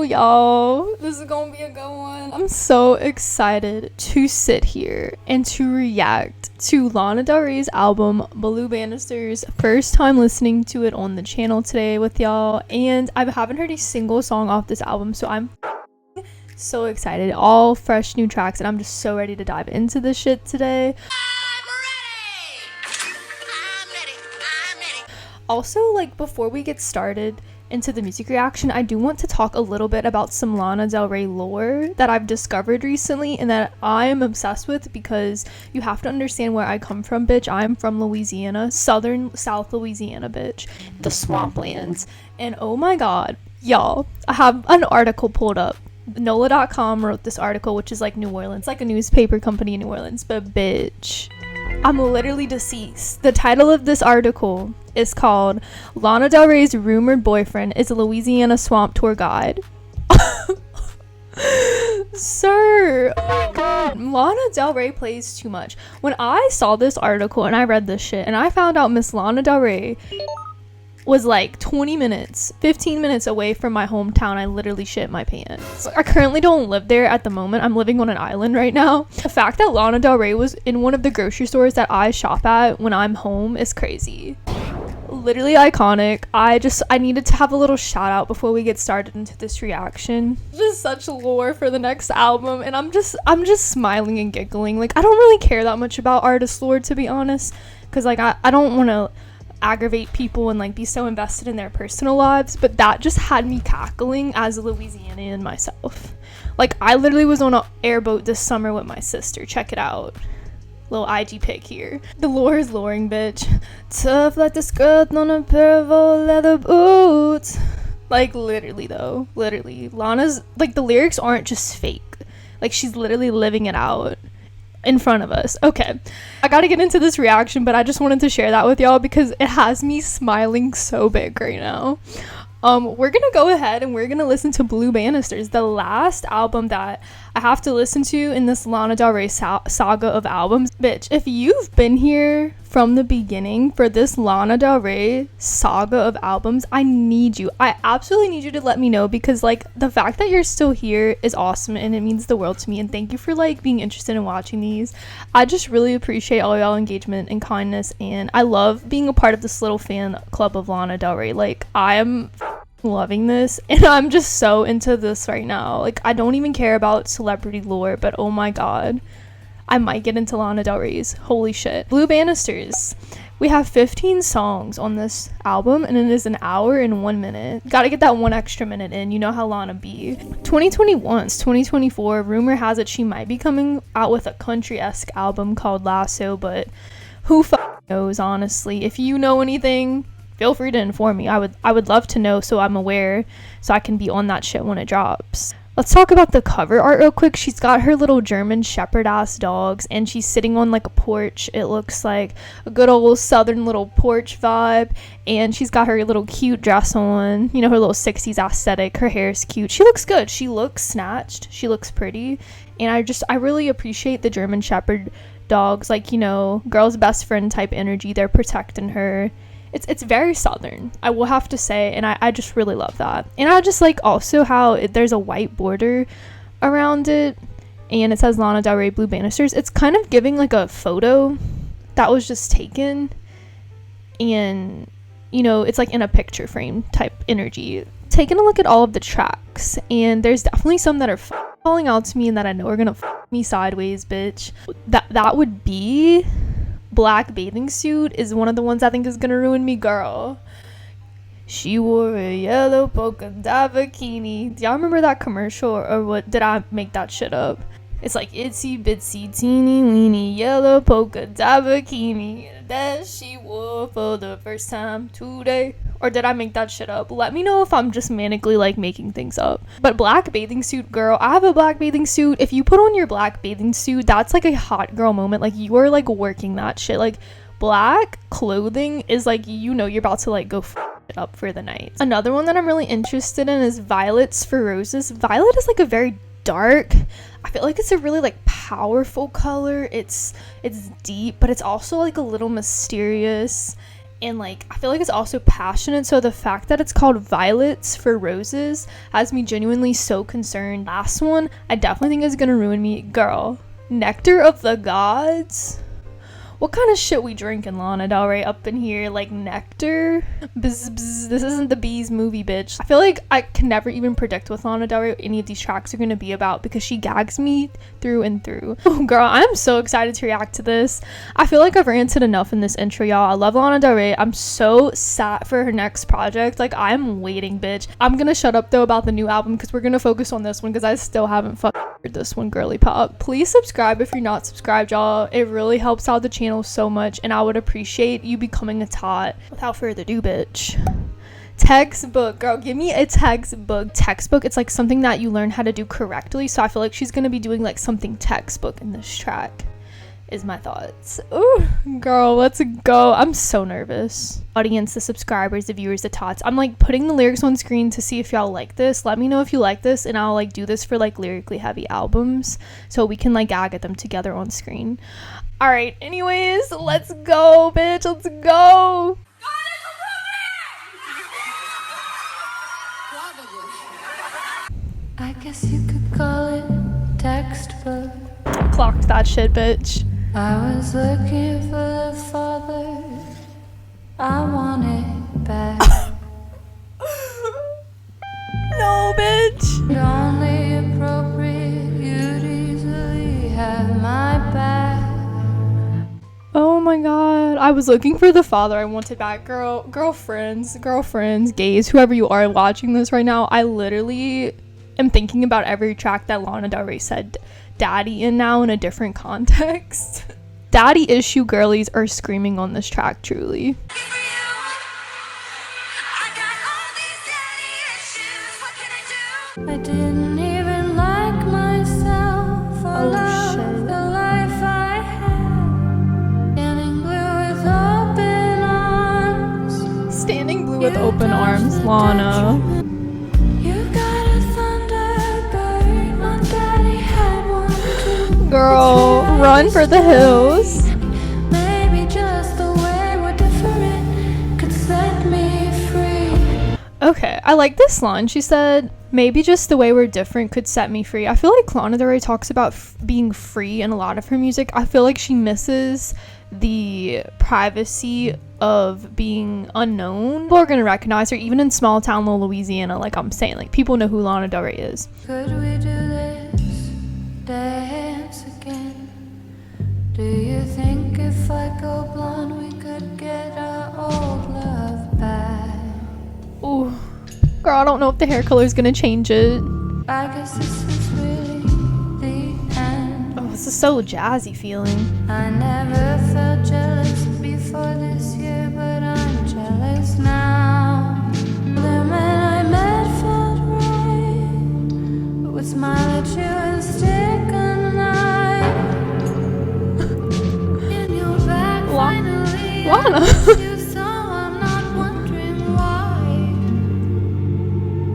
y'all, this is gonna be a good one. I'm so excited to sit here and to react to Lana Del Rey's album Blue Banisters. First time listening to it on the channel today with y'all, and I haven't heard a single song off this album, so I'm so excited. All fresh new tracks, and I'm just so ready to dive into this shit today. Also, like, before we get started into the music reaction, I do want to talk a little bit about some Lana Del Rey lore that I've discovered recently and that I'm obsessed with, because you have to understand where I come from, bitch. I'm from Louisiana, South Louisiana, bitch, the swamplands. And oh my god, y'all, I have an article pulled up. NOLA.com wrote this article, which is like New Orleans, like a newspaper company in New Orleans, but bitch, I'm literally deceased. The title of this article is called Lana Del Rey's Rumored Boyfriend is a Louisiana Swamp Tour Guide. Sir, oh my god, Lana Del Rey plays too much. When I saw this article and I read this shit and I found out Miss Lana Del Rey was like 15 minutes away from my hometown, I literally shit my pants. I currently don't live there at the moment. I'm living on an island right now. The fact that Lana Del Rey was in one of the grocery stores that I shop at when I'm home is crazy. Literally iconic. I needed to have a little shout out before we get started into this reaction. Just such lore for the next album, and I'm just smiling and giggling. Like, I don't really care that much about artist lore, to be honest, because like I don't want to aggravate people and like be so invested in their personal lives, but that just had me cackling as a Louisianian myself. Like, I literally was on an airboat this summer with my sister. Check it out. Little IG pic here. The lore is loring, bitch. Tough like the skirt on a pair of old leather boots. Like, literally though, literally, Lana's, like, the lyrics aren't just fake. Like, she's literally living it out in front of us. Okay, I gotta get into this reaction, but I just wanted to share that with y'all because it has me smiling so big right now. We're gonna go ahead and we're gonna listen to Blue Banisters, the last album that I have to listen to in this Lana Del Rey saga of albums. Bitch, if you've been here from the beginning for this Lana Del Rey saga of albums, I absolutely need you to let me know, because like the fact that you're still here is awesome and it means the world to me, and thank you for like being interested in watching these. I just really appreciate all y'all engagement and kindness, and I love being a part of this little fan club of Lana Del Rey. Like, I am loving this and I'm just so into this right now. Like, I don't even care about celebrity lore, but oh my god, I might get into Lana Del Rey's. Holy shit. Blue Banisters. We have 15 songs on this album and it is an hour and 1 minute. Gotta get that one extra minute in. You know how Lana be. 2021's 2024. Rumor has it she might be coming out with a country-esque album called Lasso, but who knows, honestly. If you know anything, feel free to inform me. I would love to know, so I'm aware, so I can be on that shit when it drops. Let's talk about the cover art real quick. She's got her little German shepherd ass dogs and she's sitting on like a porch. It looks like a good old southern little porch vibe, and she's got her little cute dress on, you know, her little 60s aesthetic. Her hair is cute. She looks good. She looks snatched. She looks pretty, and I really appreciate the German shepherd dogs, like, you know, girl's best friend type energy. They're protecting her. It's very southern, I will have to say, and I just really love that. And I just like also how there's a white border around it and it says Lana Del Rey Blue Banisters. It's kind of giving like a photo that was just taken, and you know, it's like in a picture frame type energy. Taking a look at all of the tracks, and there's definitely some that are falling out to me and that I know are gonna me sideways, bitch. That would be Black Bathing Suit is one of the ones I think is gonna ruin me, girl. She wore a yellow polka dot bikini. Do y'all remember that commercial, or what? Did I make that shit up? It's like itsy bitsy teeny weeny yellow polka dot bikini that she wore for the first time today. Or did I make that shit up? Let me know if I'm just manically like making things up. But Black Bathing Suit, girl, I have a black bathing suit. If you put on your black bathing suit, that's like a hot girl moment. Like, you are like working that shit. Like, black clothing is like, you know, you're about to like go it up for the night. Another one that I'm really interested in is Violets for Roses. Violet is like a very dark, I feel like it's a really like powerful color. It's deep, but it's also like a little mysterious. and like I feel like it's also passionate, so the fact that it's called Violets for Roses has me genuinely so concerned. Last one I definitely think is gonna ruin me. Girl, Nectar of the Gods. What kind of shit we drinking, Lana Del Rey, up in here? Like nectar? Bzz, bzz. This isn't the Bees movie, bitch. I feel like I can never even predict what Lana Del Rey any of these tracks are gonna be about because she gags me through and through. Oh, girl, I'm so excited to react to this. I feel like I've ranted enough in this intro, y'all. I love Lana Del Rey. I'm so sad for her next project. Like, I'm waiting, bitch. I'm gonna shut up, though, about the new album because we're gonna focus on this one because I still haven't heard this one, girly pop. Please subscribe if you're not subscribed, y'all. It really helps out the channel so much, and I would appreciate you becoming a tot. Without further ado, bitch. Textbook, girl, give me a textbook. It's like something that you learn how to do correctly, so I feel like she's gonna be doing like something textbook in this track, is my thoughts. Ooh, girl, let's go. I'm so nervous. Audience, the subscribers, the viewers, the tots, I'm like putting the lyrics on screen to see if y'all like this. Let me know if you like this, and I'll like do this for like lyrically heavy albums so we can like gag at them together on screen. All right, anyways, let's go, bitch. Let's go. I guess you could call it textbook. Clocked that shit, bitch. I was looking for the father I wanted back. No, bitch. Only appropriate, you'd easily have my back. Oh my god, I was looking for the father I wanted back. Girlfriends, gays, whoever you are watching this right now, I literally am thinking about every track that Lana Del Rey said daddy in now in a different context. Daddy issue girlies are screaming on this track, truly. I didn't even like myself for love, shit. the life I had. Standing blue with open arms. Standing blue with open arms, Lana. You got a Thunderbird, my daddy had one too. Girl, run for the hills. Maybe just the way we're different could set me free. Okay, I like this line. She said, maybe just the way we're different could set me free. I feel like Lana Del Rey talks about being free in a lot of her music. I feel like she misses the privacy of being unknown. People are gonna recognize her even in small town little Louisiana. Like I'm saying, like people know who Lana Del Rey is. Could we do this dance again? Do you think if I go blonde we could get our old love back? Ooh, girl, I don't know if the hair color is gonna change it. I guess this is really the end. Oh, this is so jazzy feeling. I never felt jealous before this year, but I'm jealous now. The man I met felt right, but would smile at you and stick a knife in your back. Finally, Lana. you saw I'm not wondering why.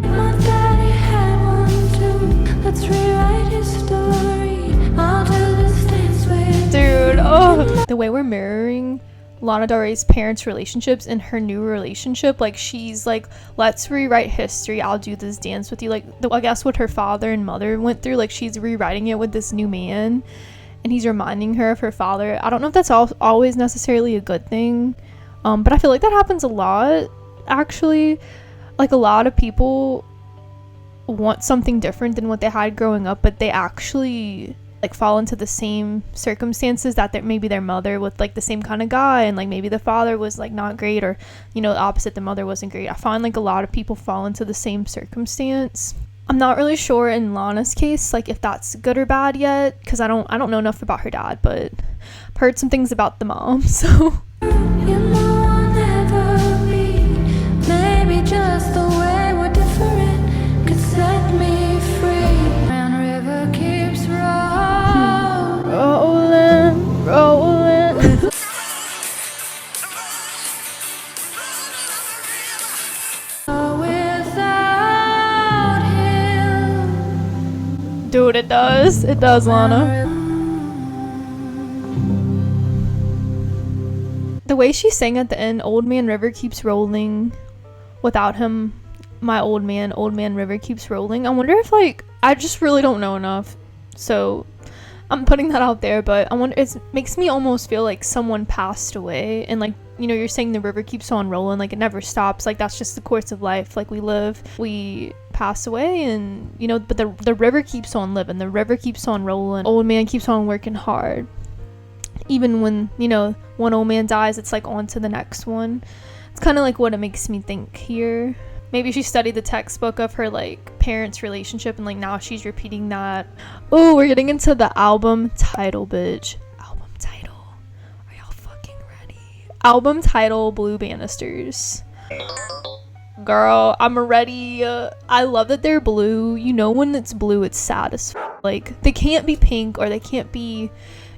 My daddy had one too. Let's rewrite his story. I'll do this dance with Dude, oh. The way we're mirroring Lana Del Rey's parents' relationships and her new relationship, like she's like, let's rewrite history, I'll do this dance with you. Like I guess what her father and mother went through, like she's rewriting it with this new man and he's reminding her of her father. I don't know if that's always necessarily a good thing, but I feel like that happens a lot actually. Like a lot of people want something different than what they had growing up, but they actually like fall into the same circumstances that maybe their mother with like the same kind of guy, and like maybe the father was like not great, or you know the opposite, the mother wasn't great. I find like a lot of people fall into the same circumstance. I'm not really sure in Lana's case like if that's good or bad yet, because I don't know enough about her dad, but I've heard some things about the mom. So you know I'll never be. Maybe just the way we're different could set me free. And river keeps rolling. without him. Dude, it does, Lana. The way she sang at the end, old man river keeps rolling, without him my old man river keeps rolling. I wonder if, like, I just really don't know enough, so I'm putting that out there, but I wonder, it makes me almost feel like someone passed away, and like, you know, you're saying the river keeps on rolling, like it never stops, like that's just the course of life, like we live, we pass away, and you know, but the river keeps on living, the river keeps on rolling, old man keeps on working hard. Even when, you know, one old man dies, it's like on to the next one. It's kind of like what it makes me think here. Maybe she studied the textbook of her like parents' relationship, and like now she's repeating that. Oh, we're getting into the album title, bitch. Album title. Are y'all fucking ready? Album title, Blue Banisters. Girl, I'm ready. I love that they're blue. You know, when it's blue, it's sad as f- like they can't be pink or they can't be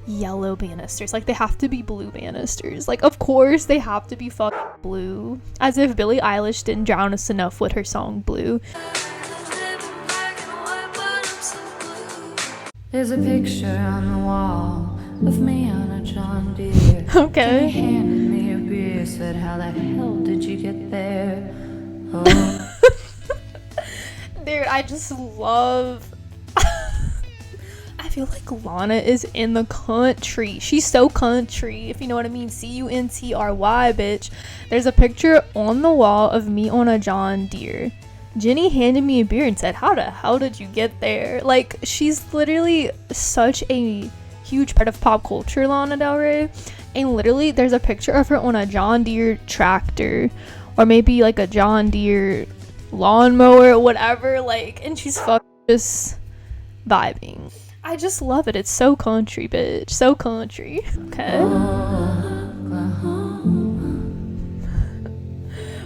yellow banisters, like they have to be blue banisters. Like, of course they have to be fucking blue, as if Billie Eilish didn't drown us enough with her song Blue. There's a picture on the wall of me on a John Deere. Okay. He handed me a beer, said, how the hell did you get there? Oh. Dude, I just love I feel like Lana is in the country. She's so country, if you know what I mean. CUNTRY, bitch. There's a picture on the wall of me on a John Deere. Jenny handed me a beer and said, how the hell did you get there? Like, she's literally such a huge part of pop culture, Lana Del Rey. And literally, there's a picture of her on a John Deere tractor, or maybe like a John Deere lawnmower, whatever. Like, and she's fucking just vibing. I just love it. It's so country, bitch. So country. Okay.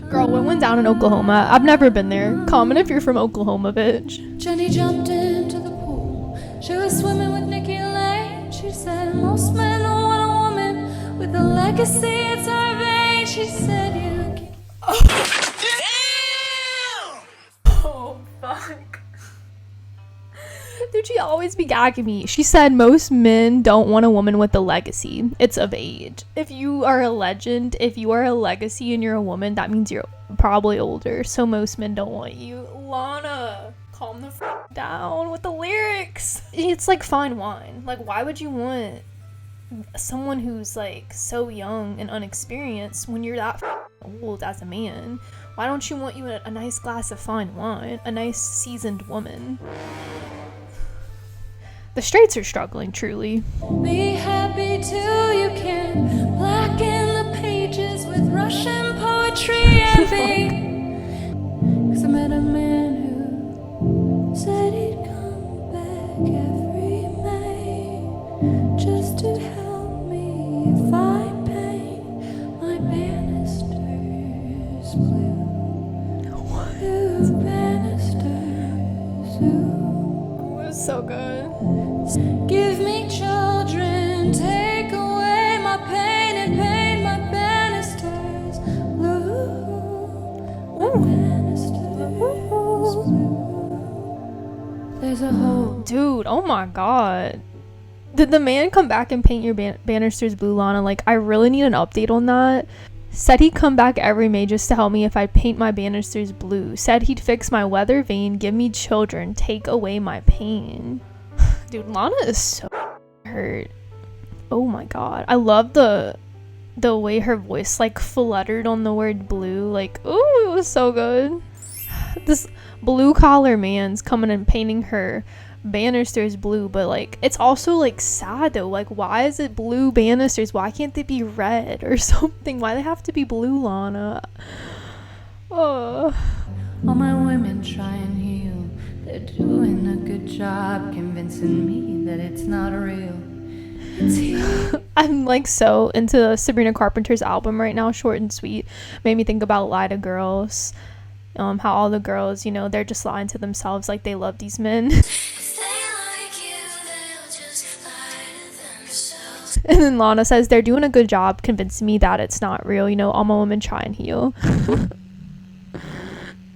Girl, what went down in Oklahoma? I've never been there. Comment if you're from Oklahoma, bitch. Jenny jumped into the pool. She was swimming with Nikki Lane. She said, most men don't want a woman with a legacy. It's her vein. She said, you can... Oh, fuck. Dude, she always be gagging me. She said most men don't want a woman with a legacy. It's of age. If you are a legend, if you are a legacy and you're a woman, that means you're probably older. So most men don't want you. Lana, calm the f*** down with the lyrics. It's like fine wine. Like, why would you want someone who's like so young and unexperienced when you're that old as a man? Why don't you want you a nice glass of fine wine? A nice seasoned woman. The straights are struggling, truly. Be happy too, you can blacken the pages with Russian poetry and be. 'Cause I met a man who said he'd come back every May just to help me if I paint my banisters blue. What? Blue banisters, blue. It was so good. Give me children, take away my pain and paint my banisters blue. My banisters blue. There's a hole. Dude, oh my god. Did the man come back and paint your banisters blue, Lana? Like, I really need an update on that. Said he'd come back every May just to help me if I paint my banisters blue. Said he'd fix my weather vane, give me children, take away my pain. Dude, Lana is so hurt. Oh my god. I love the way her voice like fluttered on the word blue. Like, ooh, it was so good. This blue collar man's coming and painting her banisters blue, but like it's also like sad though. Like, why is it blue banisters? Why can't they be red or something? Why they have to be blue, Lana? Oh. All my women try and heal. They're doing a good job convincing me that it's not real. It's here. I'm like so into Sabrina Carpenter's album right now, Short and Sweet. Made me think about Lie to Girls. How all the girls, you know, they're just lying to themselves like they love these men. And then Lana says they're doing a good job convincing me that it's not real. You know, all my women try and heal.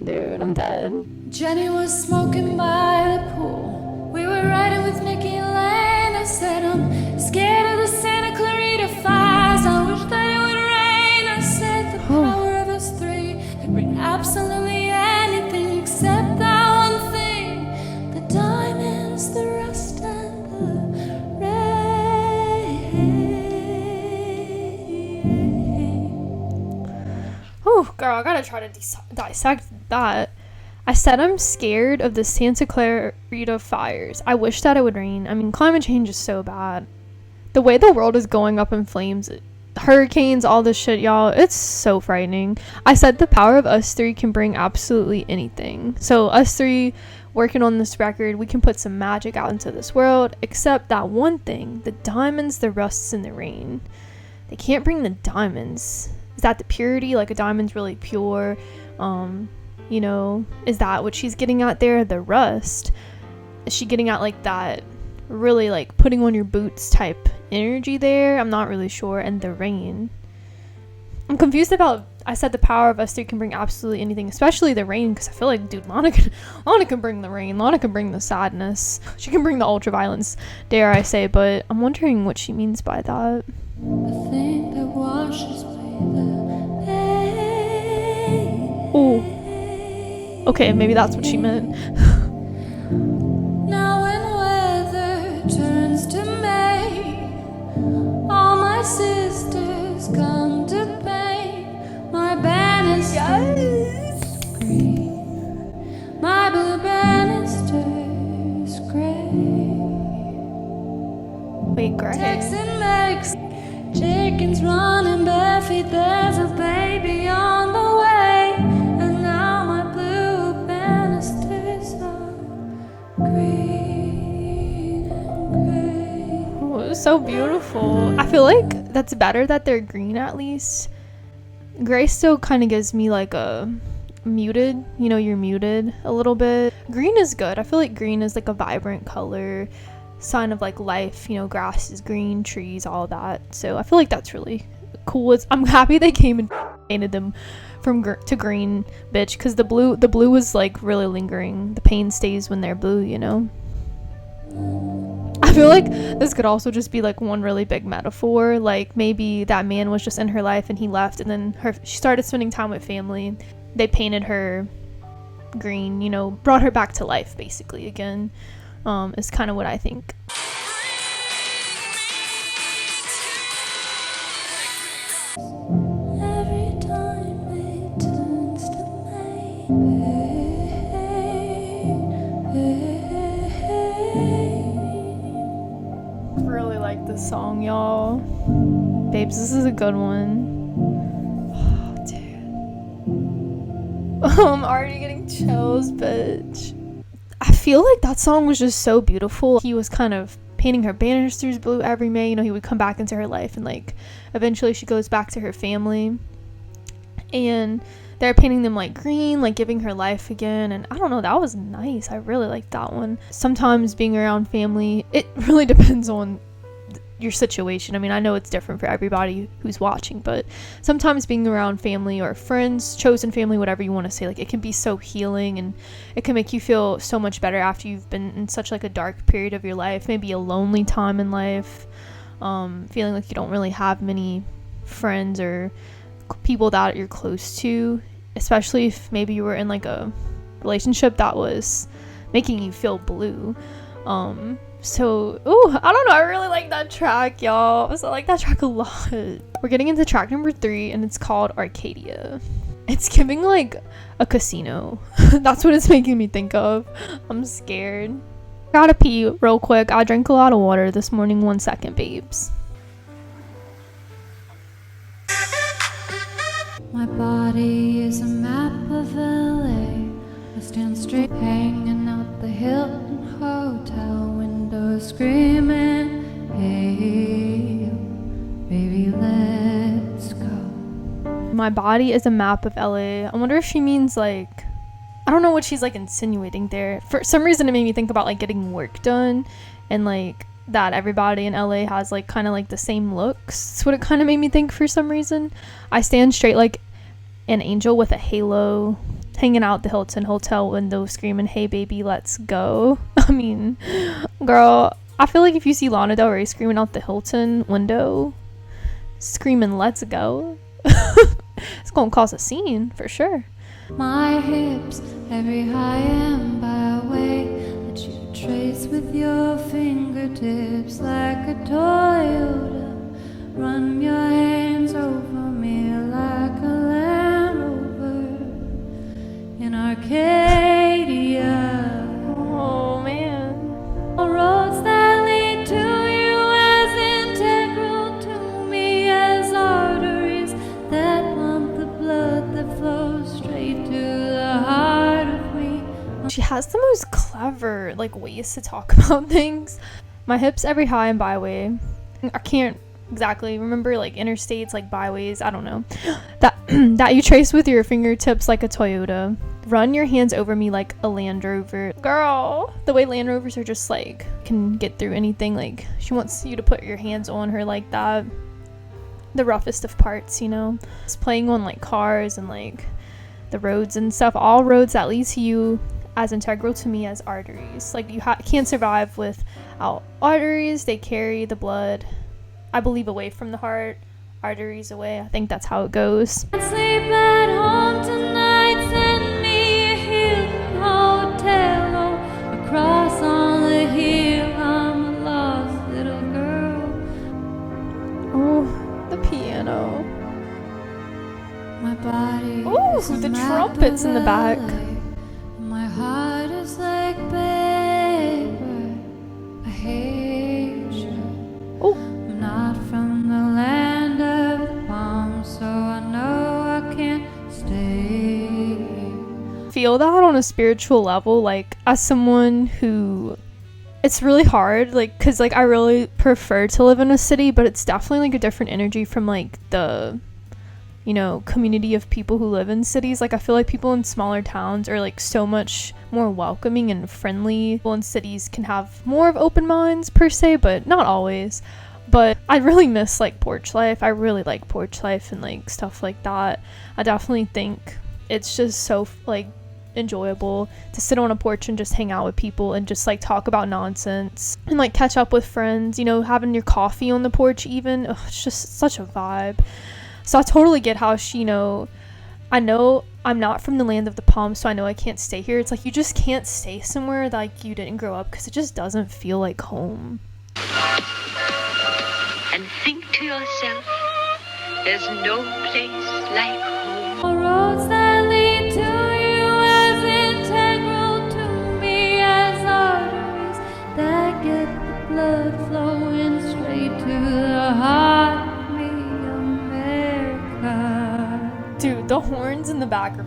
Dude, I'm dead. Jenny was smoking by the pool. We were riding with Nikki Lane. I said, I'm scared of the Santa Clarita fires. I wish that it would rain. I gotta try to dissect that. I said I'm scared of the Santa Clarita fires. I wish that it would rain. I mean, climate change is so bad. The way the world is going up in flames, hurricanes, all this shit, y'all, it's so frightening. I said the power of us three can bring absolutely anything. So us three working on this record, we can put some magic out into this world, except that one thing, the diamonds, the rusts, and the rain. They can't bring the diamonds. Is that the purity? Like a diamond's really pure. You know, is that what she's getting at there? The rust? Is she getting at like that really like putting on your boots type energy there? I'm not really sure. And the rain. I'm confused about, I said the power of us three can bring absolutely anything, especially the rain, because I feel like, dude, Lana can bring the rain. Lana can bring the sadness. She can bring the ultraviolence, dare I say, but I'm wondering what she means by that. The thing that washes away the pain. Oh. Okay, maybe that's what she meant. Now when weather turns to May, all my sisters come to paint my banisters green, my blue banisters gray. Wait, gray? Texan makes chickens running bare feet. There's a baby on the way, and now my blue banisters are green and gray. Oh, it was so beautiful. I feel like that's better that they're green at least. Gray still kind of gives me like a muted, you know, you're muted a little bit. Green is good. I feel like green is like a vibrant color, sign of like life, you know, grass is green, trees, all that. So I feel like that's really cool. I'm happy they came and painted them from to green, bitch, because the blue was like really lingering. The pain stays when they're blue, you know. I feel like this could also just be like one really big metaphor, like maybe that man was just in her life and he left, and then she started spending time with family. They painted her green, you know, brought her back to life basically again. Is kind of what I think. Every time it turns to May, Really like this song, y'all. Babes, this is a good one. Oh, dude. I'm already getting chills, bitch. I feel like that song was just so beautiful. He was kind of painting her banisters blue every May. You know, he would come back into her life, and like eventually she goes back to her family, and they're painting them like green, like giving her life again. And I don't know, that was nice. I really liked that one. Sometimes being around family, it really depends on your situation. I mean, I know it's different for everybody who's watching, but sometimes being around family or friends, chosen family, whatever you want to say, like it can be so healing, and it can make you feel so much better after you've been in such like a dark period of your life, maybe a lonely time in life, feeling like you don't really have many friends or people that you're close to, especially if maybe you were in like a relationship that was making you feel blue. So, I don't know, I really like that track, y'all. I like that track a lot. We're getting into track number 3, and it's called Arcadia. It's giving like a casino. That's what it's making me think of. I'm scared. Gotta pee real quick. I drank a lot of water this morning. 1 second, babes. my body is a map of LA. I stand straight, hanging out the Hilton Hotel window, screaming, hey, baby, let's go. My body is a map of LA. I wonder if she means like, I don't know what she's like insinuating there. For some reason it made me think about like getting work done, and like that everybody in LA has like kind of like the same looks. That's what it kind of made me think for some reason. I stand straight like an angel with a halo, hanging out the Hilton Hotel window, screaming, hey baby, let's go. I mean, girl, I feel like if you see Lana Del Rey screaming out the Hilton window, screaming let's go, it's gonna cause a scene for sure. My hips, every high and byway that you trace with your fingertips like a Toyota. Run your hands over me like a Land Rover. Arcadia. Oh man. Roads that lead to you as integral to me as arteries that pump the blood that flows straight to the heart of me. She has the most clever like ways to talk about things. My hips every high and byway. I can't exactly remember like interstates, like byways, I don't know. That you trace with your fingertips like a Toyota. Run your hands over me like a Land Rover. Girl, the way Land Rovers are just like can get through anything. Like she wants you to put your hands on her like that. The roughest of parts, you know. Just playing on like cars and like the roads and stuff. All roads that lead to you as integral to me as arteries. Like you can't survive without arteries. They carry the blood, I believe, away from the heart, arteries away. I think that's how it goes. Sleep at home tonight, send me a Hilton hotel or across on the hill. I'm a lost little girl. Oh, the piano. My body Ooh, is a the map trumpets of in the back. LA. My heart is like paper. I hate you. Oh, I'm not from the land of the palm, so I know I can't stay. feel that on a spiritual level, like as someone who, it's really hard, like, because like I really prefer to live in a city, but it's definitely like a different energy from like the, you know, community of people who live in cities. Like I feel like people in smaller towns are like so much more welcoming and friendly. People in cities can have more of open minds per se, but not always. But I really miss like porch life. I really like porch life and like stuff like that. I definitely think it's just so like enjoyable to sit on a porch and just hang out with people and just like talk about nonsense and like catch up with friends, you know, having your coffee on the porch even. Ugh, it's just such a vibe. So I totally get how she, you know I'm not from the land of the palm, so I know I can't stay here. It's like you just can't stay somewhere like you didn't grow up because it just doesn't feel like home. And think to yourself, there's no place like home. Roads that lead to you as integral to me as arteries that get the blood flowing straight to the heart of me, America. Dude, the horns in the back are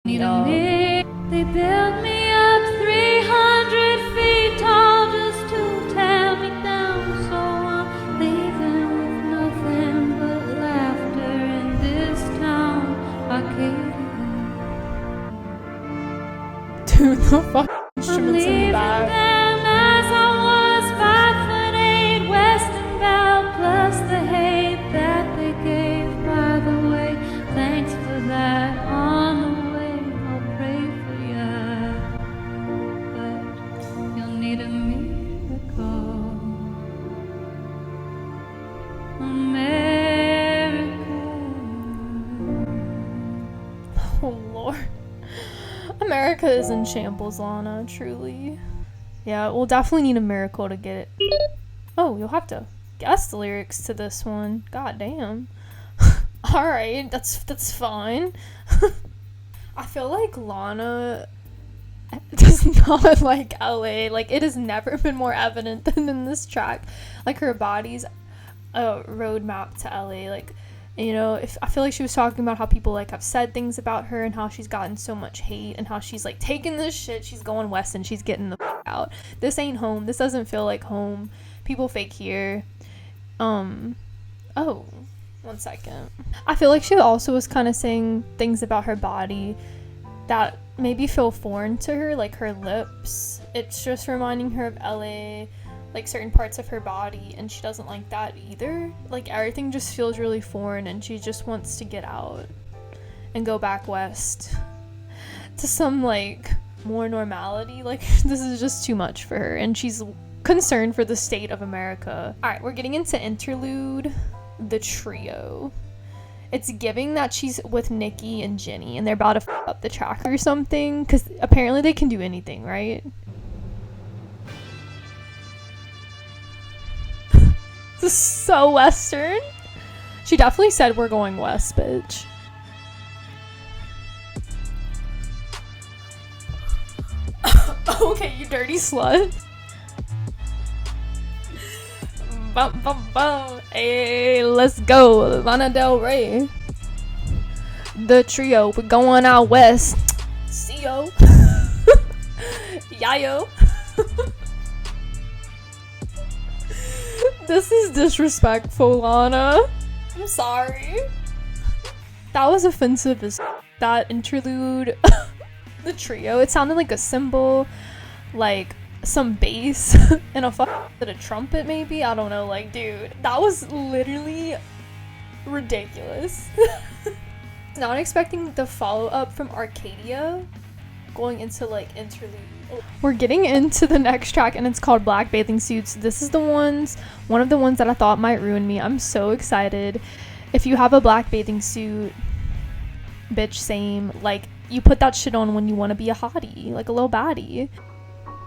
Need up. a minute. They built me up 300 feet tall just to tear me down, so I'm leaving with nothing but laughter in this town, Arcadia. Dude, the fuck I'm instruments in the leaving back. them as I was 5'8", western bound, plus the hate that they gave. By the way, thanks for that. On the way, I'll pray for ya, but you'll need a miracle, America. Oh lord. America is in shambles, Lana, truly. Yeah, we'll definitely need a miracle to get it. Oh, you'll have to guess the lyrics to this one. God damn. Alright, that's fine. I feel like Lana does not like LA. Like, it has never been more evident than in this track. Like, her body's a roadmap to LA. Like, you know, if I feel like she was talking about how people like have said things about her and how she's gotten so much hate and how she's like taking this shit, she's going west and she's getting the f- out. This ain't home. This doesn't feel like home. People fake here. Oh, 1 second. I feel like she also was kind of saying things about her body that maybe feel foreign to her, like her lips. It's just reminding her of LA, like certain parts of her body, and she doesn't like that either. Like everything just feels really foreign and she just wants to get out and go back west to some like more normality. Like this is just too much for her and she's concerned for the state of America. All right, we're getting into interlude, the trio. It's giving that she's with Nikki and Jenny and they're about to f up the track or something, because apparently they can do anything, right? This is so western. She definitely said we're going west, bitch. Okay, you dirty slut. Bum, bum, bum. Hey, let's go. Lana Del Rey. The trio. We're going out west. See yo. Yayo. This is disrespectful, Lana. I'm sorry. That was offensive as that interlude. The trio. It sounded like a cymbal, like some bass, and a trumpet maybe. I don't know. Like, dude, that was literally ridiculous. Not expecting the follow-up from Arcadia going into like interlude. We're getting into the next track and it's called Black Bathing Suits. This is one of the ones that I thought might ruin me. I'm so excited. If you have a black bathing suit, bitch, same. Like, you put that shit on when you want to be a hottie, like a little baddie.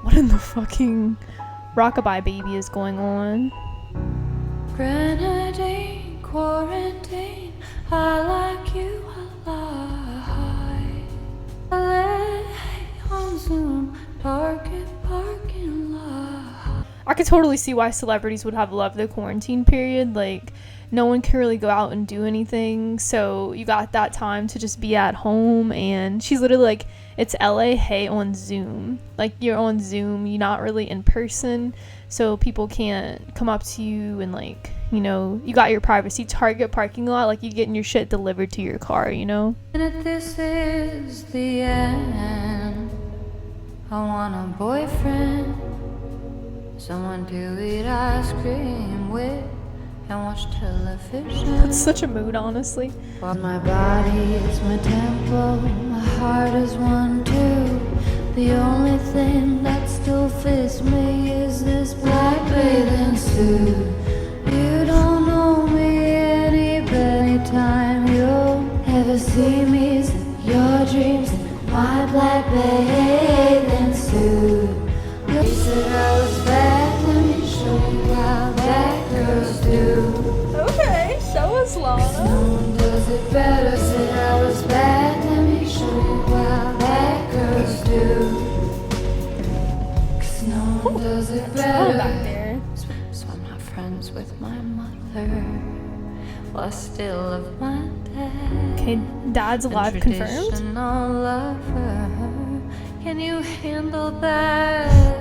What in the fucking rockabye baby is going on? Grenadine, quarantine, I like you a lot. I lay on Zoom, Target parking lot. I could totally see why celebrities would have loved the quarantine period. Like, no one can really go out and do anything, so you got that time to just be at home. And she's literally like, it's LA, hey, on Zoom. Like, you're on Zoom, you're not really in person, so people can't come up to you and, like, you know, you got your privacy. Target parking lot, like, you getting your shit delivered to your car, you know? And if this is the end, I want a boyfriend, someone to eat ice cream with and watch television. That's such a mood, honestly. While my body is my temple, my heart is one too. The only thing that still fits me is this black bathing suit. You don't know me anytime you'll ever see me. Your dreams in my black bathing suit. You said I was bad, let me show you how bad girls do. Okay, show us, Lana. No one does it better. Said I was bad, let me show you how bad girls do. 'Cause no one does it Oh, better. back there. So I'm not friends with my mother. Well, I still love my dad. Okay, dad's alive, confirmed. Traditional lover. Can you handle that?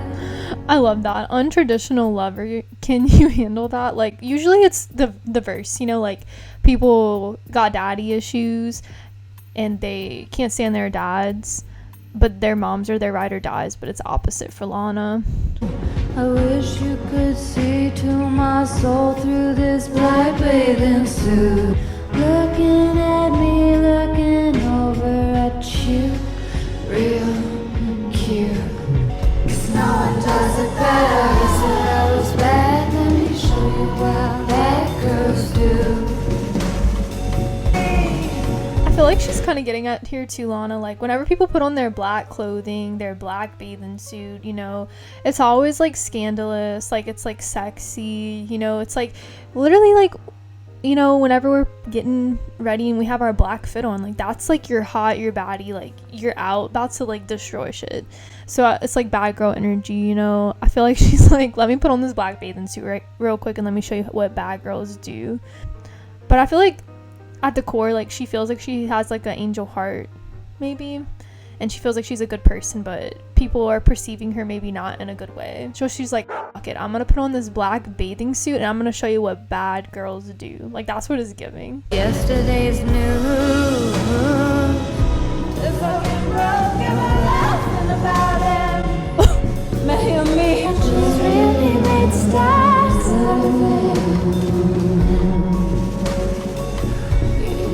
I love that. Untraditional lover. Can you handle that? Like, usually it's the verse, you know, like, people got daddy issues and they can't stand their dads, but their moms are their ride or dies, but it's opposite for Lana. I wish you could see to my soul through this black bathing suit. Looking at me, looking over at you, real cute. 'Cause no one does it better. You said I was bad, let me show you how bad girls do. I feel like she's kind of getting at here too, Lana. Like, whenever people put on their black clothing, their black bathing suit, you know, it's always like scandalous, like it's like sexy, you know, it's like literally like, you know, whenever we're getting ready and we have our black fit on, like, that's like you're hot, you're baddie, like you're out about to like destroy shit. So it's like bad girl energy, you know. I feel like she's like, let me put on this black bathing suit right real quick and let me show you what bad girls do. But I feel like at the core, like, she feels like she has like an angel heart maybe, and she feels like she's a good person, but people are perceiving her maybe not in a good way. So she's like, fuck it, I'm gonna put on this black bathing suit and I'm gonna show you what bad girls do. Like, that's what it's giving. Yesterday's news. If I get broke, am I laughing about it? Miami, and she's really made stacks out of it.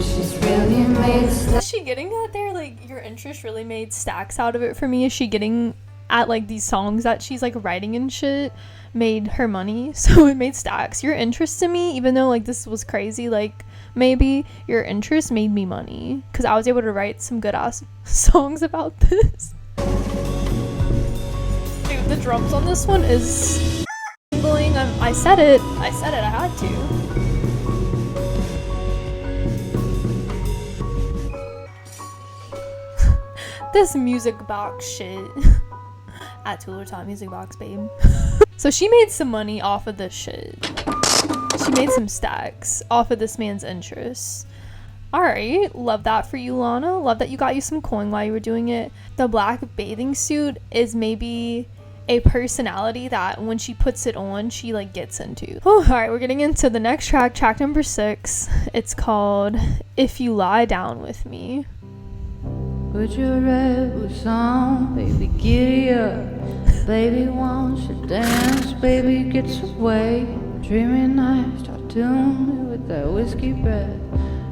She's really made stacks. Is she getting at there, like, your interest really made stacks out of it for me? Is she getting at, like, these songs that she's like writing and shit made her money, so it made stacks? Your interest in me, even though like this was crazy, like, maybe your interest made me money because I was able to write some good ass songs about this. Dude, the drums on this one is tingling. I said it, I had to. This music box shit. at Tool Top Music Box, babe. So she made some money off of this shit. She made some stacks off of this man's interests. Alright, love that for you, Lana. Love that you got you some coin while you were doing it. The black bathing suit is maybe a personality that when she puts it on, she like gets into. Alright, we're getting into the next track, track number 6. It's called If You Lie Down With Me. Put your red boots on, baby, giddy up. Baby, won't you dance? Baby, get away. Dreaming nights, tattooing me with that whiskey breath.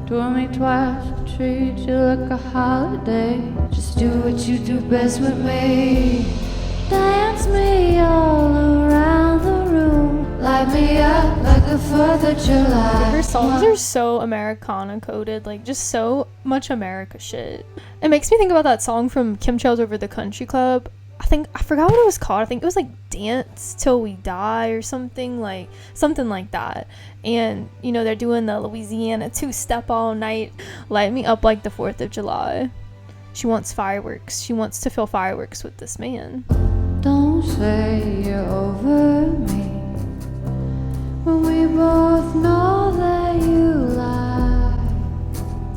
Tour me twice, treat you like a holiday. Just do what you do best with me. Dance me all around the room. Light me up like the 4th of July. Her songs are so Americana coded, like just so much America shit. It makes me think about that song from Kim Cho's Over the Country Club. I forgot what it was called. I think it was like Dance Till We Die or something like that. And you know, they're doing the Louisiana 2-step all night. Light me up like the 4th of July. She wants fireworks. She wants to feel fireworks with this man. Don't say you're over me when we both know that you lie.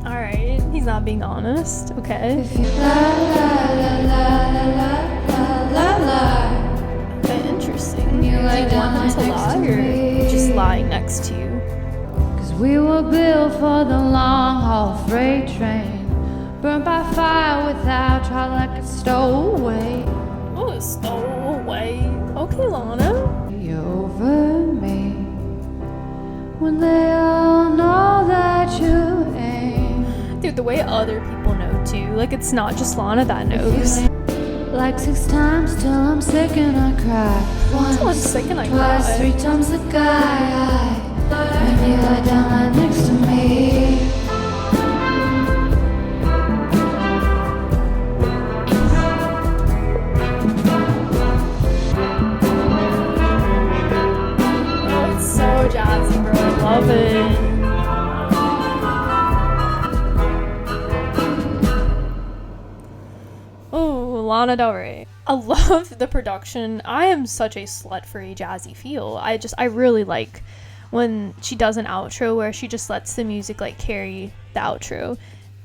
Alright, he's not being honest. Okay. If you lie, Okay, interesting. you Do lie you down want him to next lie to or me. just lying next to you? 'cause we were built for the long haul freight train. Burned by fire without trial like a stowaway. Oh, it's stowaway. Okay, Lana. You're over me when they all know that you ain't. Dude, the way other people know too. Like, it's not just Lana that knows. Like 6 times till I'm sick and I cry. Once, Till I'm sick and I twice, cry. 3 times the guy. When you lie down right next to me. Oh, it's so jazzy, bro. I love it. Oh, Lana Del Rey. I love the production. I am such a slut for a jazzy feel. I really like when she does an outro where she just lets the music like carry the outro.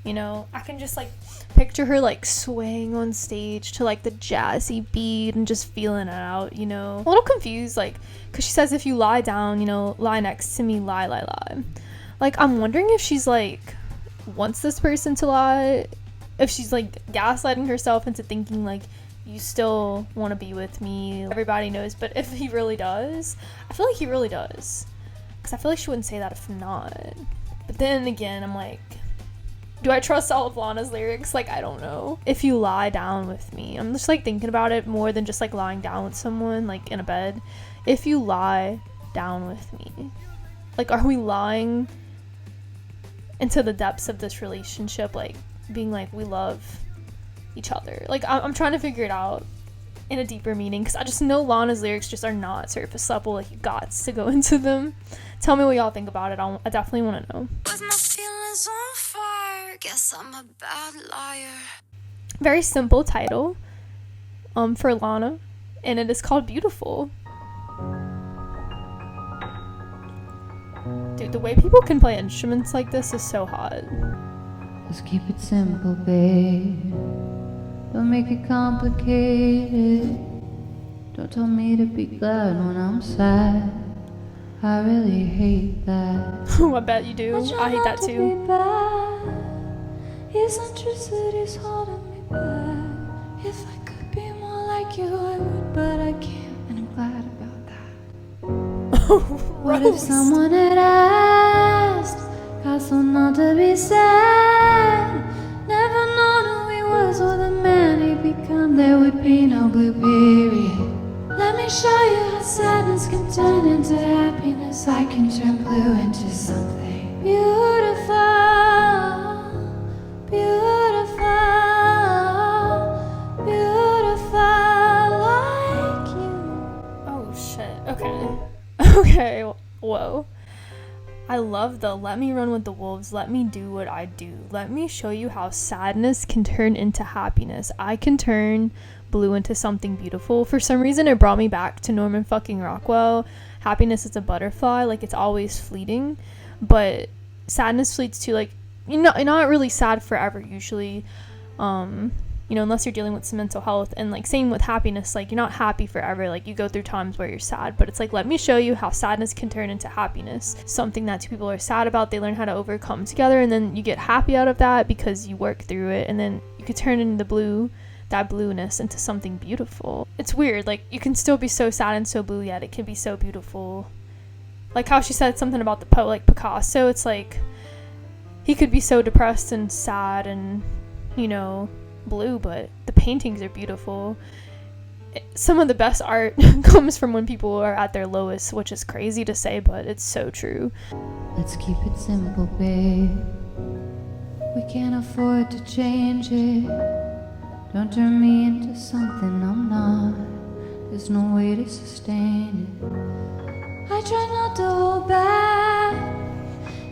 You know, I can just like picture her like swaying on stage to like the jazzy beat and just feeling it out, you know. A little confused, like, because she says if you lie down, you know, lie next to me, lie, lie, lie. Like, I'm wondering if she's like wants this person to lie, if she's like gaslighting herself into thinking like you still want to be with me. Everybody knows, but if he really does, I feel like he really does, because I feel like she wouldn't say that if not. But then again, I'm like, do I trust all of Lana's lyrics? Like, I don't know. If you lie down with me, I'm just like thinking about it more than just like lying down with someone like in a bed. If you lie down with me, like, are we lying into the depths of this relationship, like being like we love each other? Like, I'm trying to figure it out in a deeper meaning, because I just know Lana's lyrics just are not surface level. Like, you got to go into them. Tell me what y'all think about it. I definitely want to know. With my feelings on fire, guess I'm a bad liar. Very simple title for Lana, and it is called Beautiful. Dude, the way people can play instruments like this is so hot. Just keep it simple, babe. Don't make it complicated. Don't tell me to be glad when I'm sad. I really hate that. I bet you do. I hate that too. Eccentricity's holding me back. If I could be more like you, I would, but I can't, and I'm glad about that. What if someone had asked, got so not to be sad? Never known who he was or the man he'd become. There would be no blue period. Let me show you how sadness can turn into happiness. I can turn blue into something beautiful, beautiful, beautiful like you. Oh shit. Okay. Okay. Whoa. I love the let me run with the wolves, let me do what I do. Let me show you how sadness can turn into happiness. I can turn blue into something beautiful. For some reason, it brought me back to Norman fucking Rockwell. Happiness is a butterfly, like it's always fleeting, but sadness fleets too. Like you're not really sad forever usually, unless you're dealing with some mental health. And like same with happiness, like you're not happy forever. Like you go through times where you're sad, but it's like, let me show you how sadness can turn into happiness. Something that two people are sad about, they learn how to overcome together, and then you get happy out of that because you work through it, and then you could turn in that blueness into something beautiful. It's weird, like you can still be so sad and so blue, yet it can be so beautiful. Like how she said something about the poet, like Picasso, it's like he could be so depressed and sad and blue, but the paintings are beautiful. Some of the best art comes from when people are at their lowest, which is crazy to say, but it's so true. Let's keep it simple, babe. We can't afford to change it. Don't turn me into something I'm not. There's no way to sustain it. I try not to hold back.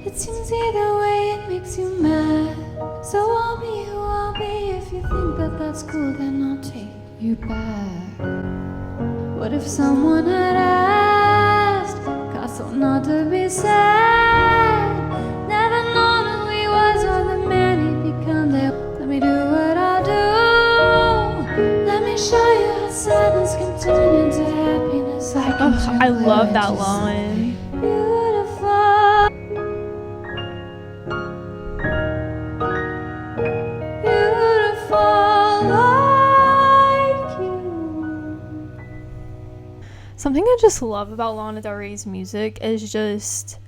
It seems either way it makes you mad. So I'll be who I'll be. If you think that that's cool, then I'll take you back. What if someone had asked Picasso not to be sad? Never known who he was or the man he'd become. Let me do what I do. Let me show you how sadness can turn into happiness. I love that line. Something I just love about Lana Del Rey's music is just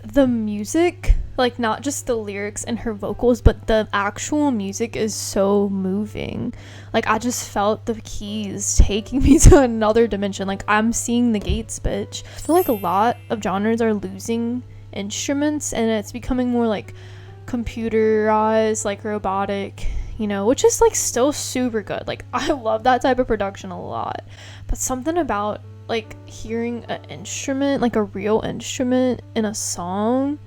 the music, like not just the lyrics and her vocals, but the actual music is so moving. Like I just felt the keys taking me to another dimension. Like I'm seeing the gates, bitch. I feel like a lot of genres are losing instruments and it's becoming more like computerized, like robotic, which is like still super good. Like I love that type of production a lot, but something about like hearing an instrument, like a real instrument in a song,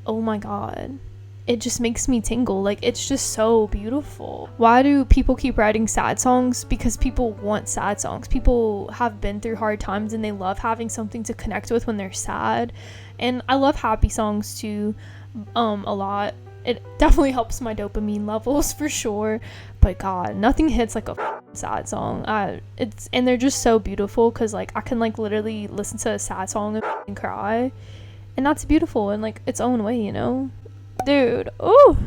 oh my god, it just makes me tingle. Like it's just so beautiful. Why do people keep writing sad songs? Because people want sad songs. People have been through hard times and they love having something to connect with when they're sad. And I love happy songs too, a lot. It definitely helps my dopamine levels for sure, but god, nothing hits like a sad song. And they're just so beautiful because like I can like literally listen to a sad song and cry, and that's beautiful in like its own way, dude. Oh,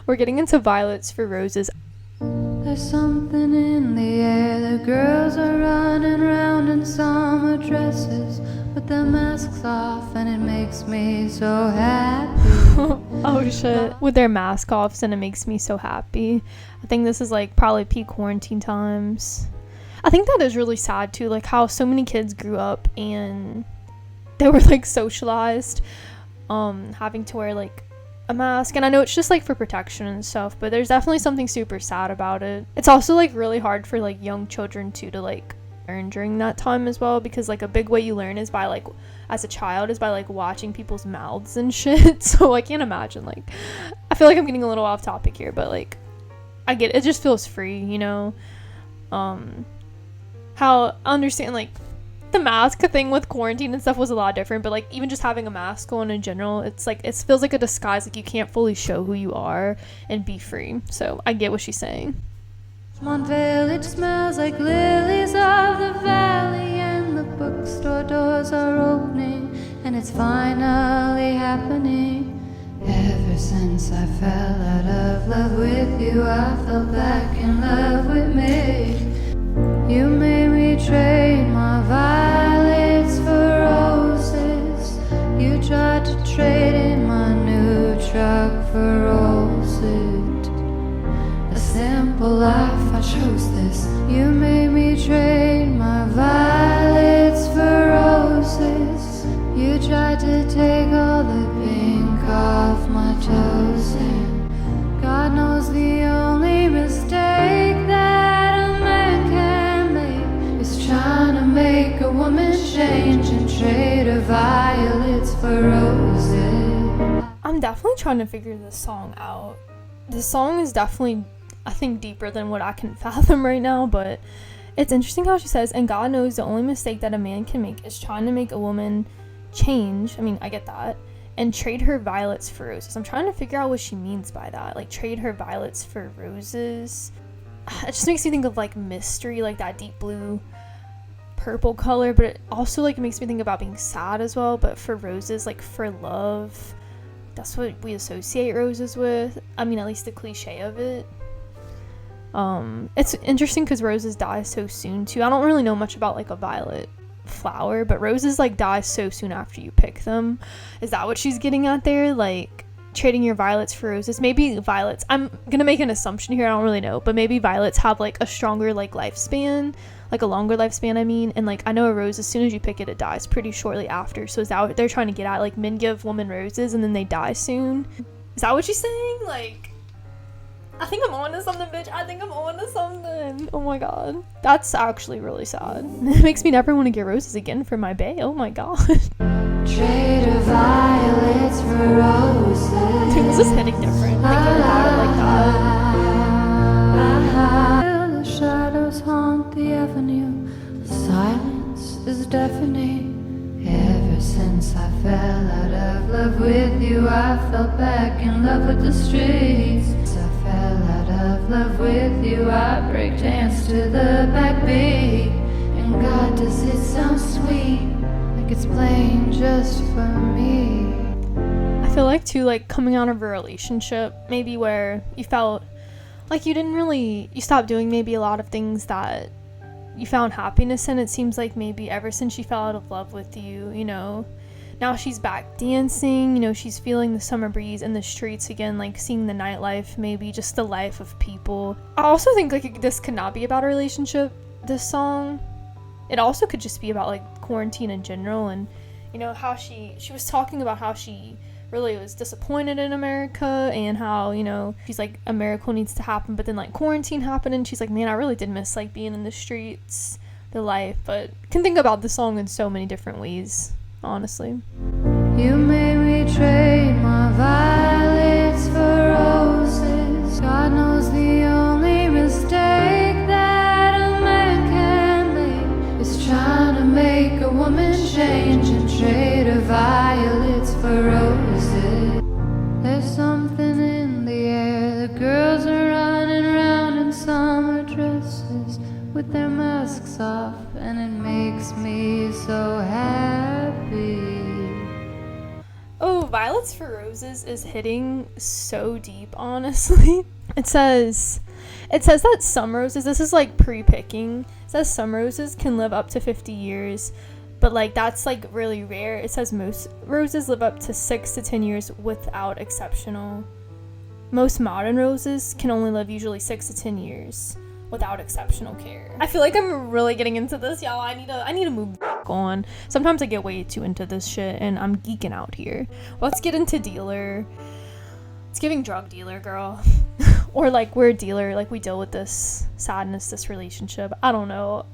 we're getting into Violets for Roses. There's something in the air. The girls are running around in summer dresses with their masks off, and it makes me so happy. Oh shit, with their mask offs, and it makes me so happy. I think this is like probably peak quarantine times. I think that is really sad too, like how so many kids grew up and they were like socialized having to wear like a mask. And I know it's just like for protection and stuff, but there's definitely something super sad about it. It's also like really hard for like young children too to like learn during that time as well, because like a big way you learn is by like as a child is by like watching people's mouths and shit. So I can't imagine, like I feel like I'm getting a little off topic here, but like I get it, just feels free, how I understand like the mask thing with quarantine and stuff was a lot different, but like even just having a mask on in general, it's like it feels like a disguise. Like you can't fully show who you are and be free. So I get what she's saying. Mont Village smells like lilies of the valley, and the bookstore doors are opening, and it's finally happening. Ever since I fell out of love with you, I fell back in love with me. You made me trade my violets for roses. You tried to trade in my new truck for roses. A simple life, I chose this. You made me trade my violets for roses. You tried to take all the pink off my toes, and God knows the only mistake that a man can make is trying to make a woman change and trade her violets for roses. I'm definitely trying to figure this song out. The song is definitely I think, deeper than what I can fathom right now, but it's interesting how she says, and God knows the only mistake that a man can make is trying to make a woman change. I mean, I get that. And trade her violets for roses. I'm trying to figure out what she means by that. Like, trade her violets for roses. It just makes me think of, like, mystery, like that deep blue purple color, but it also, like, makes me think about being sad as well. But for roses, like, for love, that's what we associate roses with. I mean, at least the cliche of it. It's interesting because roses die so soon, too. I don't really know much about, like, a violet flower, but roses, like, die so soon after you pick them. Is that what she's getting at there? Like, trading your violets for roses? Maybe violets, I'm gonna make an assumption here, I don't really know, but maybe violets have, like, a stronger, like, lifespan, like a longer lifespan, I mean. And, like, I know a rose, as soon as you pick it, it dies pretty shortly after. So is that what they're trying to get at? Like, men give women roses and then they die soon? Is that what she's saying? Like, I think I'm on to something, bitch. I think I'm on to something. Oh my god. That's actually really sad. It makes me never want to get roses again for my bae. Oh my god. Trade of violets for roses. Dude, this is hitting different. Thinking about it like that. The shadows haunt the avenue. The silence is deafening. Ever since I fell out of love with you, I fell back in love with the streets. I fell out of love with you, I break dance to the backbeat. And God, does it sound sweet, like it's playing just for me. I feel like, too, like, coming out of a relationship, maybe where you felt like you stopped doing maybe a lot of things that you found happiness in. It seems like maybe ever since she fell out of love with you, you know, now she's back dancing, you know, she's feeling the summer breeze in the streets again, like seeing the nightlife, maybe just the life of people. I also think, like, this could not be about a relationship, this song. It also could just be about, like, quarantine in general, and, you know, how she was talking about how she really was disappointed in America, and how, you know, she's like, a miracle needs to happen, but then, like, quarantine happened, and she's like, man, I really did miss, like, being in the streets, the life. But can think about the song in so many different ways, honestly. You made me trade my violets for roses. God knows the only mistake that a man can make is trying to make a woman change and trade her violets for roses. There's something in the air. The girls are running around in summer dresses with their masks off, and it makes me so happy. Oh, Violets for Roses is hitting so deep, honestly. It says that some roses, this is like pre-picking, it says some roses can live up to 50 years, but, like, that's, like, really rare. It says most roses live up to 6 to 10 years without exceptional. Most modern roses can only live usually 6 to 10 years without exceptional care. I feel like I'm really getting into this, y'all. I need to move on. Sometimes I get way too into this shit and I'm geeking out here. Let's get into dealer. It's giving drug dealer, girl. Or, like, we're a dealer, like, we deal with this sadness, this relationship. I don't know.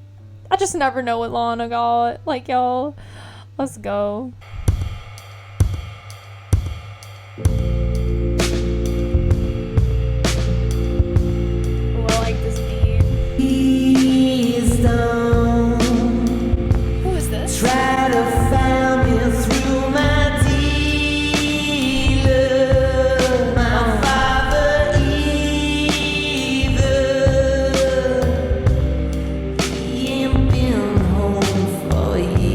I just never know what Lana got. Like, y'all, let's go. Ooh, I like this beat. Please don't. Who is this? Try to find me through my dealer, my father either. He ain't been home for years.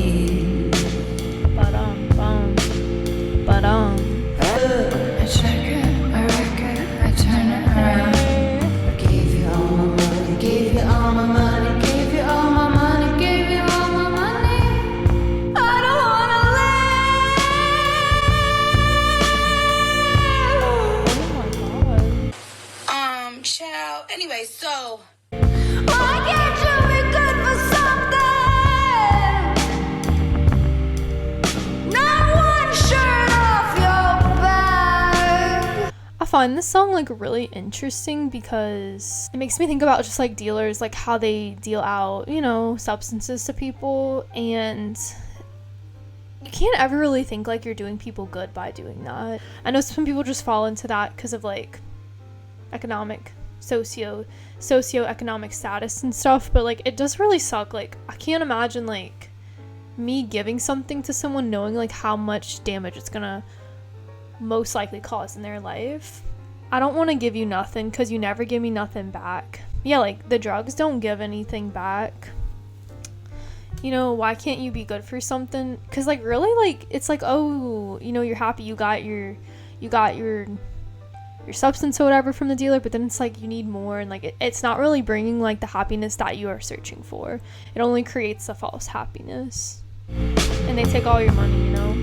I check it, I wreck it, I turn it around. I gave you all my money, gave you all my money, gave you all my money, gave you all my money. I don't wanna live. Child. Anyway, so. Why can't you be good for something? Not one shirt off your back. I find this song, like, really interesting because it makes me think about just, like, dealers, like, how they deal out, you know, substances to people, and you can't ever really think like you're doing people good by doing that. I know some people just fall into that because of, like, economic socioeconomic status and stuff, but like it does really suck. Like I can't imagine like me giving something to someone knowing like how much damage it's gonna most likely cause in their life. I don't want to give you nothing because you never give me nothing back. Yeah, like the drugs don't give anything back. You know, why can't you be good for something? Because like really, like it's like, oh, you know, you're happy you got your substance or whatever from the dealer, but then it's like you need more, and like it's not really bringing like the happiness that you are searching for. It only creates a false happiness, and they take all your money, you know.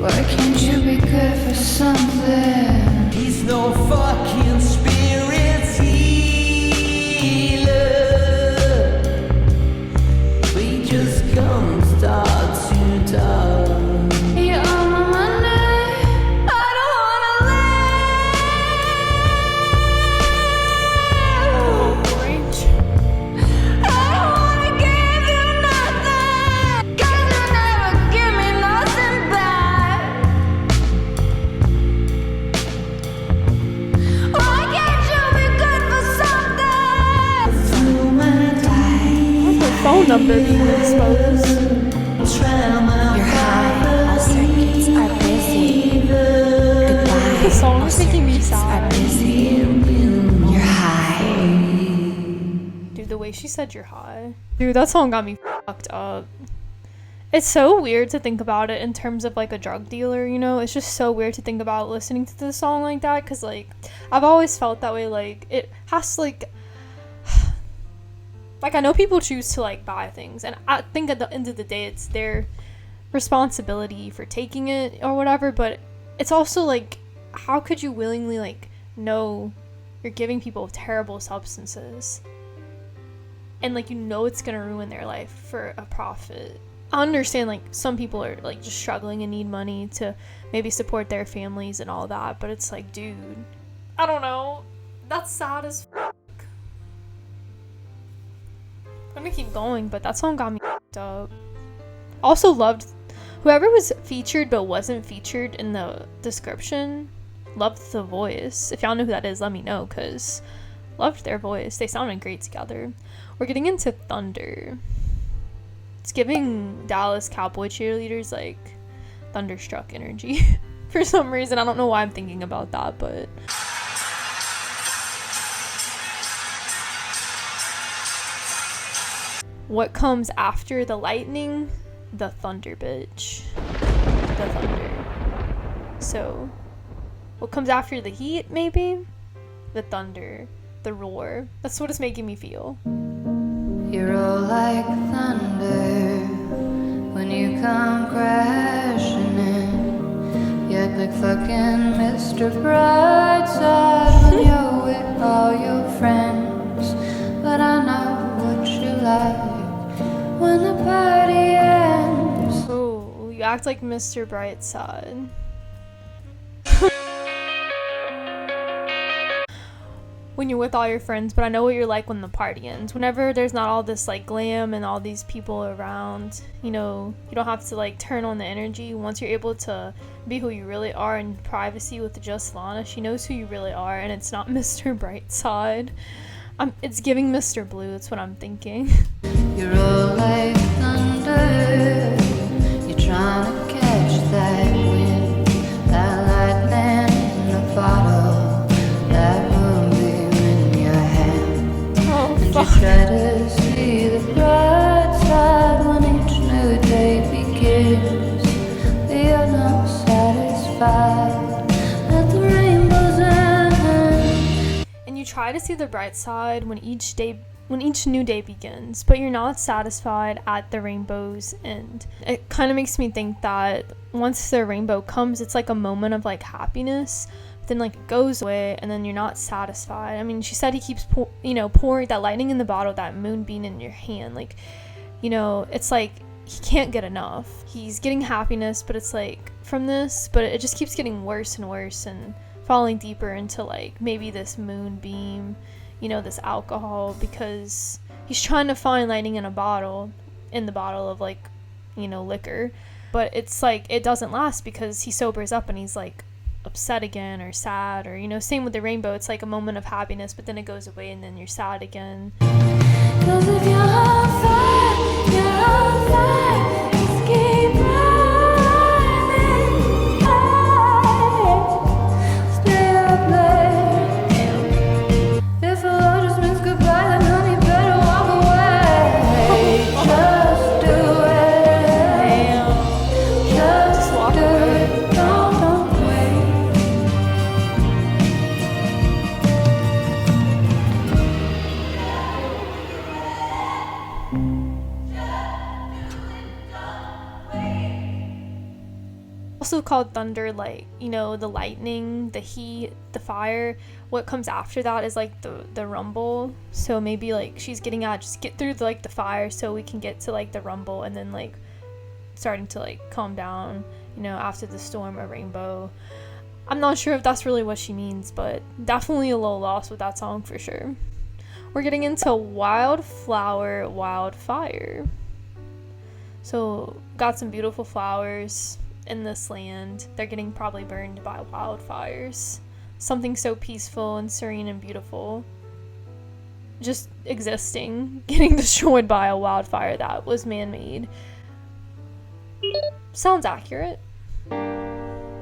Why can't you be good for something? He's no fucking spirit healer. We just come start to talk. You're on my Monday. I don't wanna live. Orange. I don't wanna give you nothing. 'Cause you never give me nothing back. Why can't you be good for something? Through my What's the phone number being exposed? You're high, all circuits are busy. The song is making me sad. You're high. Dude, the way she said you're high. Dude, that song got me fucked up. It's so weird to think about it in terms of like a drug dealer, you know? It's just so weird to think about listening to the song like that, because like I've always felt that way. Like it has to like I know people choose to like buy things, and I think at the end of the day it's their responsibility for taking it or whatever, but it's also like, how could you willingly like know you're giving people terrible substances and like you know it's gonna ruin their life for a profit? I understand like some people are like just struggling and need money to maybe support their families and all that, but it's like, dude, I don't know, that's sad as fuck. I'm gonna keep going, but that song got me fucked up. Also loved whoever was featured but wasn't featured in the description. Loved the voice. If y'all know who that is, let me know, because loved their voice. They sounded great together. We're getting into Thunder. It's giving Dallas Cowboy cheerleaders like Thunderstruck energy. For some reason, I don't know why I'm thinking about that, but what comes after the lightning? The thunder, bitch. The thunder. So, what comes after the heat, maybe? The thunder. The roar. That's what it's making me feel. You roll like thunder when you come crashing in. You act like fucking Mr. Brightside when you're with all your friends. But I know what you like when the party ends. Oh, you act like Mr. Brightside. When you're with all your friends, but I know what you're like when the party ends. Whenever there's not all this like glam and all these people around, you know, you don't have to like turn on the energy. Once you're able to be who you really are in privacy with just Lana, she knows who you really are, and it's not Mr. Brightside. It's giving Mr. Blue, that's what I'm thinking. You roll like thunder. You're trying to catch that wind, that lightning in the bottle, that moonbeam in your hand. Oh, And fuck. you try to see the bright side when each new day begins. But you're not satisfied at the rainbow's end. And you try to see the bright side when each new day begins, but you're not satisfied at the rainbow's end. It kind of makes me think that once the rainbow comes, it's like a moment of like happiness, but then like it goes away and then you're not satisfied. I mean, she said he keeps pouring that lightning in the bottle, that moonbeam in your hand. Like, you know, it's like he can't get enough. He's getting happiness, but it's like from this, but it just keeps getting worse and worse and falling deeper into like maybe this moonbeam, you know, this alcohol, because he's trying to find lightning in the bottle of like, you know, liquor, but it's like it doesn't last because he sobers up and he's like upset again or sad, or same with the rainbow. It's like a moment of happiness, but then it goes away and then you're sad again. 'Cause if you're on fire, you're on fire. Just keep burning. Stay up late. If a love just means goodbye, then honey, better walk away. Just do it. Just walk do away. it. Don't wait. Also called thunder, like the lightning, the heat, the fire. What comes after that is like the rumble. So maybe like she's getting at, just get through the fire so we can get to like the rumble, and then like starting to like calm down, after the storm or rainbow. I'm not sure if that's really what she means, but definitely a little lost with that song for sure. We're getting into wildflower, wildfire. So got some beautiful flowers in this land. They're getting probably burned by wildfires. Something so peaceful and serene and beautiful just existing, getting destroyed by a wildfire that was man-made. Sounds accurate.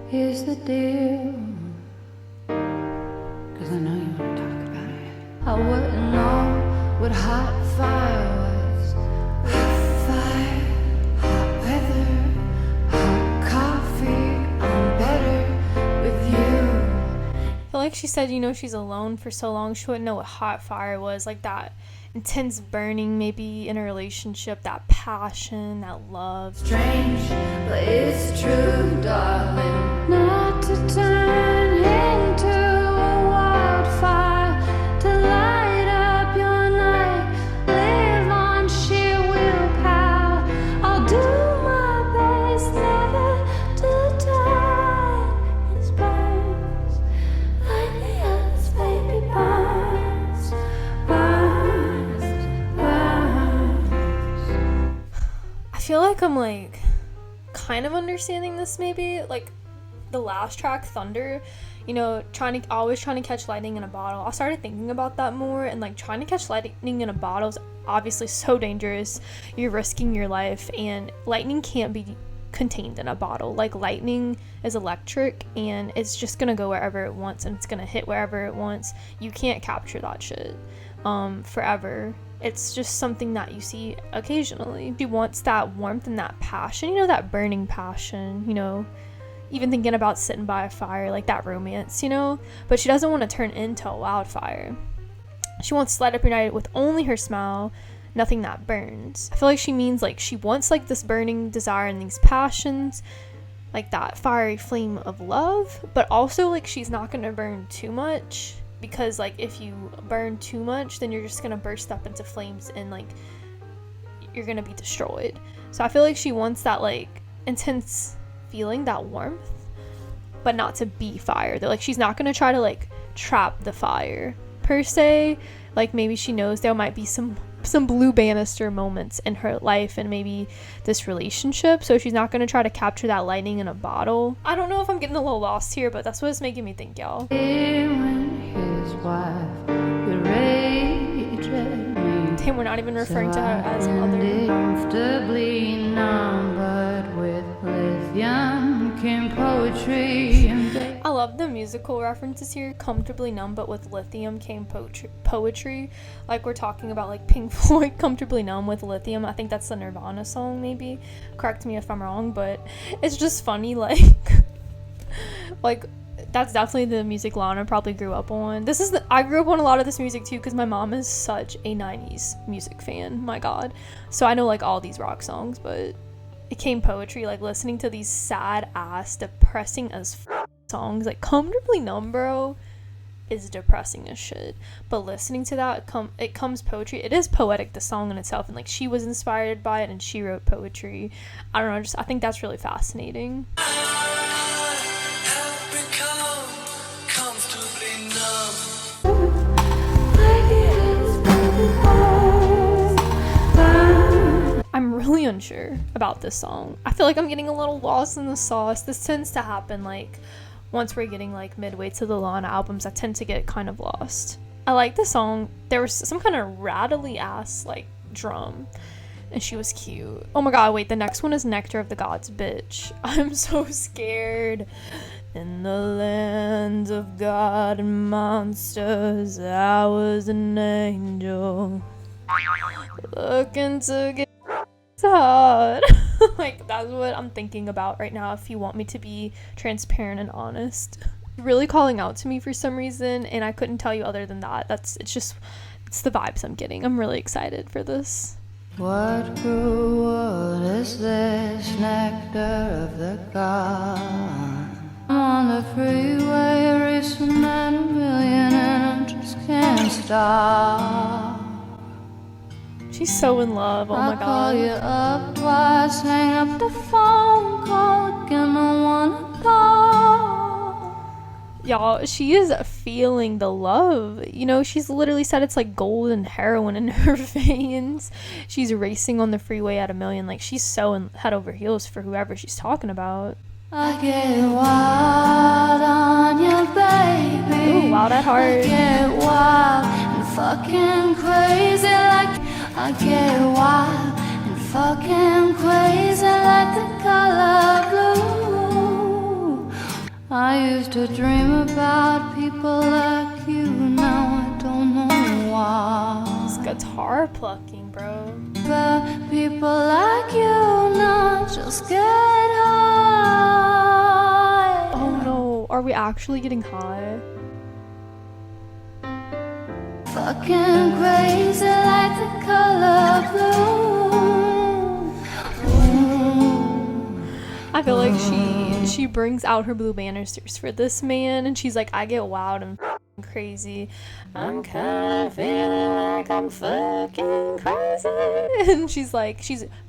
Here's the deal, 'cause I know you want to talk about it. I wouldn't know what hot fire was. Hot fire, hot weather, hot coffee. I'm better with you. I feel like she said, she's alone for so long, she wouldn't know what hot fire was, like that intense burning maybe in a relationship, that passion, that love. Strange, but it's true, darling. Not to turn into a wildfire, to light up your night, live on sheer willpower. I'll do my best never to die. It burns like the others, baby, burns, burns, burns. I feel like I'm like kind of understanding this maybe, like the last track, Thunder, always trying to catch lightning in a bottle. I started thinking about that more, and like trying to catch lightning in a bottle is obviously so dangerous. You're risking your life, and lightning can't be contained in a bottle. Like lightning is electric, and it's just gonna go wherever it wants, and it's gonna hit wherever it wants. You can't capture that shit forever. It's just something that you see occasionally. She wants that warmth and that passion, that burning passion, even thinking about sitting by a fire, like that romance, but she doesn't want to turn into a wildfire. She wants to light up your night with only her smile, nothing that burns. I feel like she means like she wants like this burning desire and these passions, like that fiery flame of love, but also like she's not going to burn too much, because like if you burn too much, then you're just going to burst up into flames and like you're going to be destroyed. So I feel like she wants that like intense feeling, that warmth, but not to be fire. Like she's not going to try to like trap the fire per se. Like maybe she knows there might be some blue banister moments in her life and maybe this relationship, so she's not going to try to capture that lightning in a bottle. I don't know if I'm getting a little lost here, but that's what it's making me think, y'all. When his wife would rage at me, Damn, we're not even referring to her as mother. comfortably numbered with lithium came poetry and I love the musical references here. Comfortably numb, but with lithium came poetry. Like we're talking about like Pink Floyd, Comfortably Numb with Lithium. I think that's the Nirvana song maybe. Correct me if I'm wrong, but it's just funny like like that's definitely the music Lana probably grew up on. I grew up on a lot of this music too, because my mom is such a 90s music fan, my god. So I know like all these rock songs, but it came poetry, like listening to these sad ass depressing as songs, like Comfortably Numb, bro, is depressing as shit, but listening to that it comes poetry. It is poetic, the song in itself, and like she was inspired by it and she wrote poetry. I don't know, I think that's really fascinating. I'm really unsure about this song. I feel like I'm getting a little lost in the sauce. This tends to happen like once we're getting like midway to the Lana albums, I tend to get kind of lost. I like the song. There was some kind of rattly ass like drum, and she was cute. Oh my god, wait, the next one is Nectar of the Gods, bitch. I'm so scared. In the land of God and monsters, I was an angel looking to get hard. Like, that's what I'm thinking about right now, if you want me to be transparent and honest. Really calling out to me for some reason, and I couldn't tell you other than that. It's the vibes I'm getting. I'm really excited for this. What cruel world is this, nectar of the gods? I'm on the freeway racing at a million and I just can't stop. She's so in love. Oh my I call god. you up twice, hang up the phone, call again, I wanna talk. Y'all, she is feeling the love. You know, she's literally said it's like gold and heroin in her veins. She's racing on the freeway at a million. Like, she's so in head over heels for whoever she's talking about. I get wild on you, baby. Ooh, wild at heart. I get wild and fucking crazy like I get wild and fucking crazy like the color blue. I used to dream about people like you, now I don't know why. It's guitar plucking, bro. But people like you not just get high. Oh no, are we actually getting high? Fucking crazy like the color blue. I feel like she brings out her blue banisters for this man, and she's like, I get wild and crazy. I'm kinda feeling like I'm fucking crazy. And she's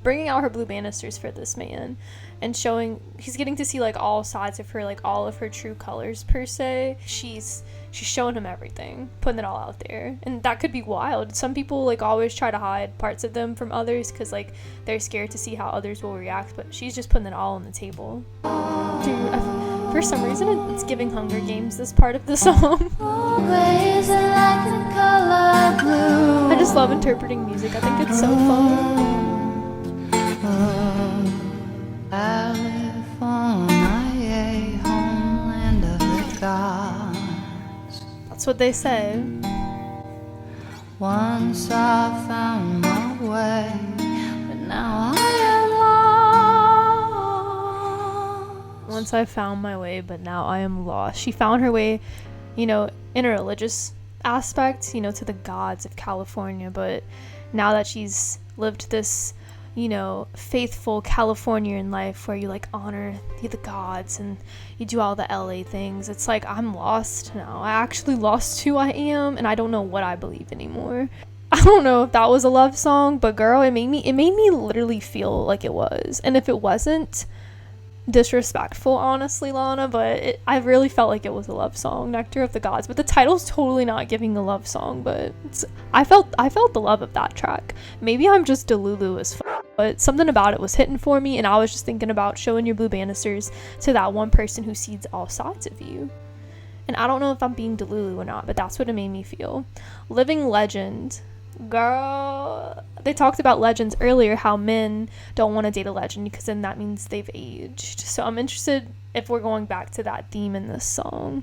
bringing out her blue banisters for this man, and he's getting to see like all sides of her, like all of her true colors per se. She's showing him everything, putting it all out there, and that could be wild. Some people like always try to hide parts of them from others because like they're scared to see how others will react, but she's just putting it all on the table. Dude, for some reason it's giving Hunger Games, this part of the song. Crazy like the color blue. I just love interpreting music. I think it's so fun. California, homeland of the gods. That's what they say. Once I found my way, but now I am lost. Once I found my way, but now I am lost. She found her way, in a religious aspect, to the gods of California, but now that she's lived this, faithful Californian life where you like honor the gods and you do all the LA things, it's like I'm lost now. I actually lost who I am, and I don't know what I believe anymore. I don't know if that was a love song, but girl, it made me literally feel like it was. And if it wasn't, disrespectful, honestly, Lana, but I really felt like it was a love song, Nectar of the Gods. But the title's totally not giving a love song, but I felt the love of that track. Maybe I'm just delulu as fuck, but something about it was hitting for me, and I was just thinking about showing your blue banisters to that one person who sees all sides of you. And I don't know if I'm being delulu or not, but that's what it made me feel. Living Legend. Girl, they talked about legends earlier, how men don't want to date a legend because then that means they've aged. So I'm interested if we're going back to that theme in this song.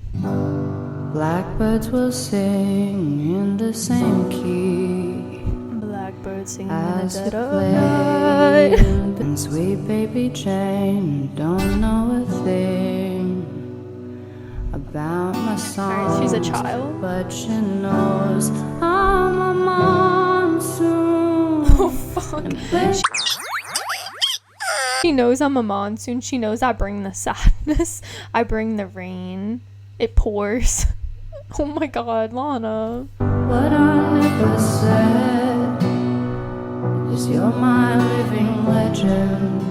Blackbirds will sing in the same key. Blackbirds singing As in we the dead of play, night. and sweet baby Jane don't know a thing about my song. She's a child. But she knows I'm a monsoon. Oh fuck. She knows I'm a monsoon. She knows I bring the sadness. I bring the rain. It pours. Oh my god, Lana. What I never said is you're my living legend,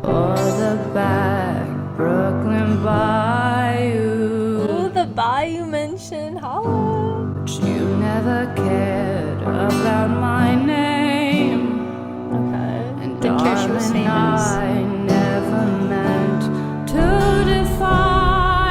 or the back Brooklyn Bayou. Ooh, the bayou mentioned. Holla. But you never cared about my name. Okay. And Didn't care she was darling, famous. I never meant to define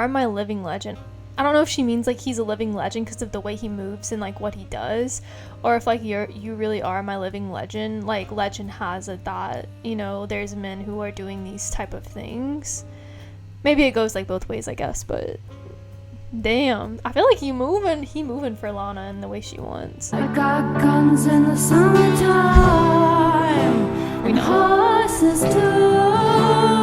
are my living legend. I don't know if she means like he's a living legend because of the way he moves and like what he does, or if like you really are my living legend. Like legend has it that, you know, there's men who are doing these type of things. Maybe it goes like both ways, I guess, but damn, I feel like he moving for Lana in the way she wants. I got guns in the summertime, We and know. horses too.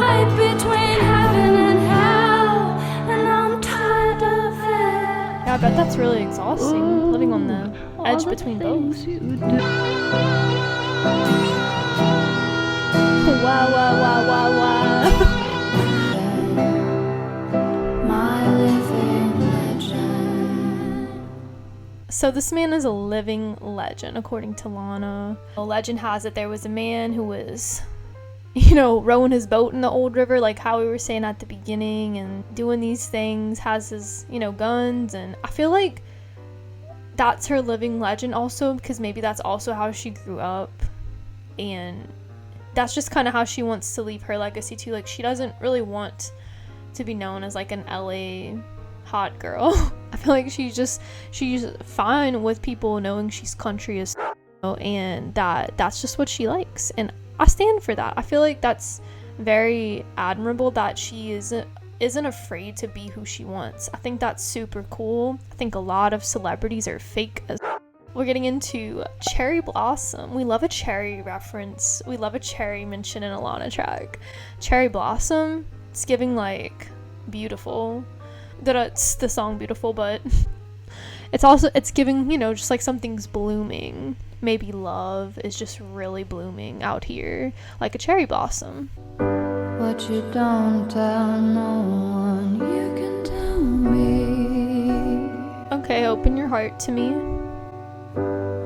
Right between heaven and hell, and I'm tired of it. Yeah, I bet that's really exhausting, living on the edge between both. Wow, wow, wow, wow, wow. My living legend. So this man is a living legend, according to Lana. A legend has it there was a man who was, you know, rowing his boat in the old river, like how we were saying at the beginning, and doing these things, has his, you know, guns, and I feel like that's her living legend also, because maybe that's also how she grew up, and that's just kind of how she wants to leave her legacy too. Like, she doesn't really want to be known as like an LA hot girl. I feel like she's fine with people knowing she's country as and that's just what she likes, and I stand for that. I feel like that's very admirable that she isn't afraid to be who she wants. I think that's super cool. I think a lot of celebrities are fake as We're getting into Cherry Blossom. We love a cherry reference. We love a cherry mention in a Lana track. Cherry Blossom, it's giving like beautiful. It's the song Beautiful, but it's giving, you know, just like something's blooming. Maybe love is just really blooming out here like a cherry blossom. What you don't tell no one, you can tell me. Okay, open your heart to me.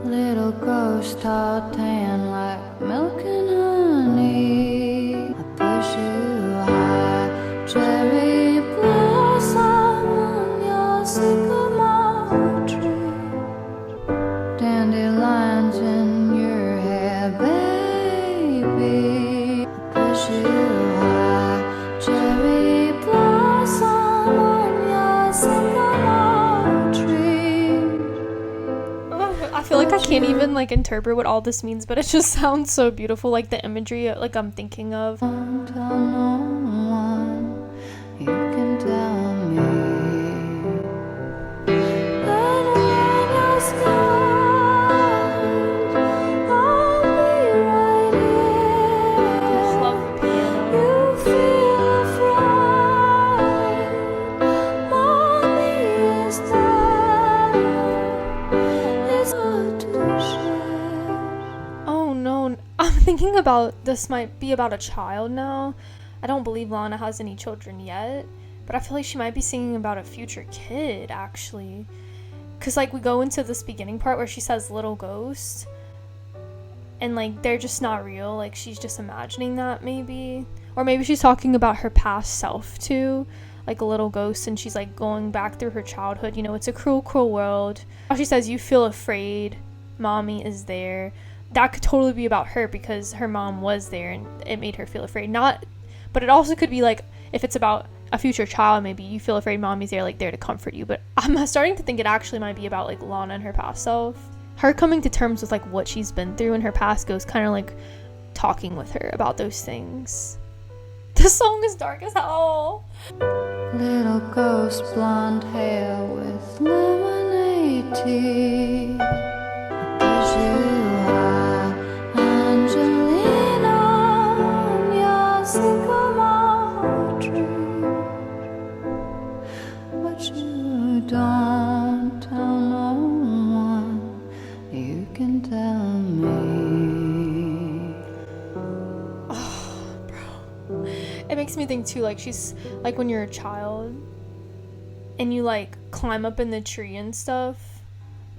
Little ghost all tan like milk and honey. I push you high, cherry blossom on your sycamore tree. Dandelions in your hair, baby. I push you high, cherry blossom on your sycamore tree. I feel like I can't even like interpret what all this means, but it just sounds so beautiful, like the imagery like I'm thinking of. Don't tell no one, you can tell me. And when you're scared, I'll be right here. Love the piano. You feel afraid, mommy is there. It's hard to share. Oh no, I'm thinking about this might be about a child now. I don't believe Lana has any children yet, but I feel like she might be singing about a future kid actually. Cause like we go into this beginning part where she says little ghost, and like they're just not real, like she's just imagining that maybe. Or maybe she's talking about her past self too, like a little ghost, and she's like going back through her childhood. You know, it's a cruel, cruel world. She says you feel afraid, mommy is there. That could totally be about her because her mom was there and it made her feel afraid. But it also could be like if it's about a future child, maybe you feel afraid, mommy's there, like there to comfort you. But I'm starting to think it actually might be about like Lana and her past self. Her coming to terms with like what she's been through in her past goes kind of like talking with her about those things. This song is dark as hell. Little ghost blonde hair with lemonade tea. I push you high, Angelina, on your sycamore tree. But you don't tell no one, you can tell me. It makes me think too, like she's like when you're a child and you like climb up in the tree and stuff,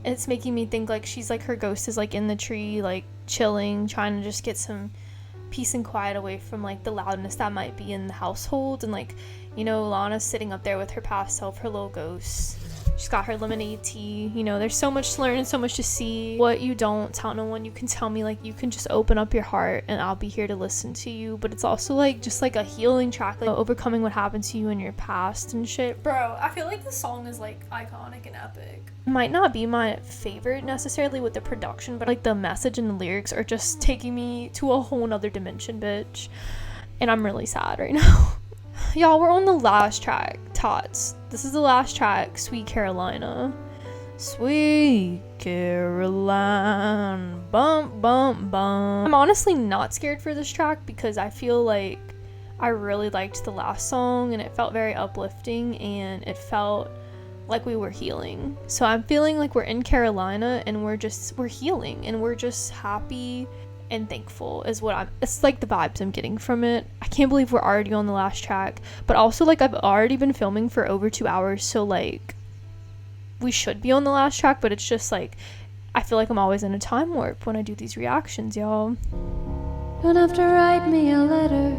it's making me think like she's like her ghost is like in the tree, like chilling, trying to just get some peace and quiet away from like the loudness that might be in the household. And like, you know, Lana's sitting up there with her past self, her little ghost, She's got her lemonade tea. You know, there's so much to learn and so much to see. What you don't tell no one, you can tell me. Like, you can just open up your heart and I'll be here to listen to you. But it's also like just like a healing track, like overcoming what happened to you in your past and shit. Bro, I feel like this song is like iconic and epic. Might not be my favorite necessarily with the production, but like the message and the lyrics are just taking me to a whole nother dimension, bitch. And I'm really sad right now. Y'all, we're on the last track, Tots. This is the last track, Sweet Carolina. Sweet Caroline, bump, bump, bump. I'm honestly not scared for this track because I feel like I really liked the last song and it felt very uplifting and it felt like we were healing. So I'm feeling like we're in Carolina and we're healing and we're just happy and thankful is what it's like the vibes I'm getting from it. I can't believe we're already on the last track, but also like I've already been filming for over 2 hours, so like we should be on the last track, but it's just like I feel like I'm always in a time warp when I do these reactions, y'all. Don't have to write me a letter.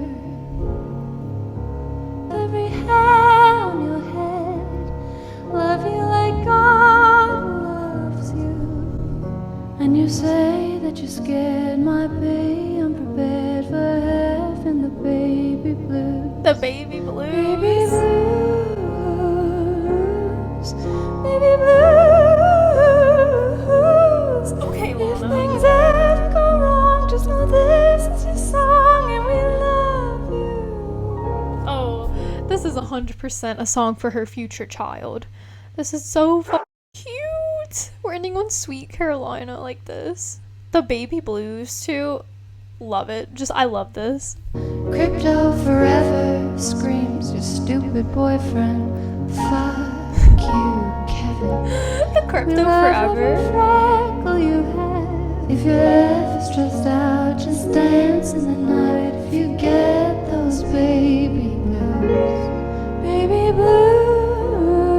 Every hair on your head, love you like God loves you. And you say that you're scared, my baby, I'm prepared for having the baby blues. The baby blues. Baby blues. Baby blues. Okay, If Lana. things ever go wrong, just know this is your song and we love you. Oh, this is 100% a song for her future child. This is so cute. We're ending on Sweet Carolina like this. The baby blues too. Love it. I love this. Crypto forever screams your stupid boyfriend. Fuck you, Kevin. The crypto forever. Freckle you have. If you're ever stressed out, just dance in the night. If you get those baby blues, baby blues,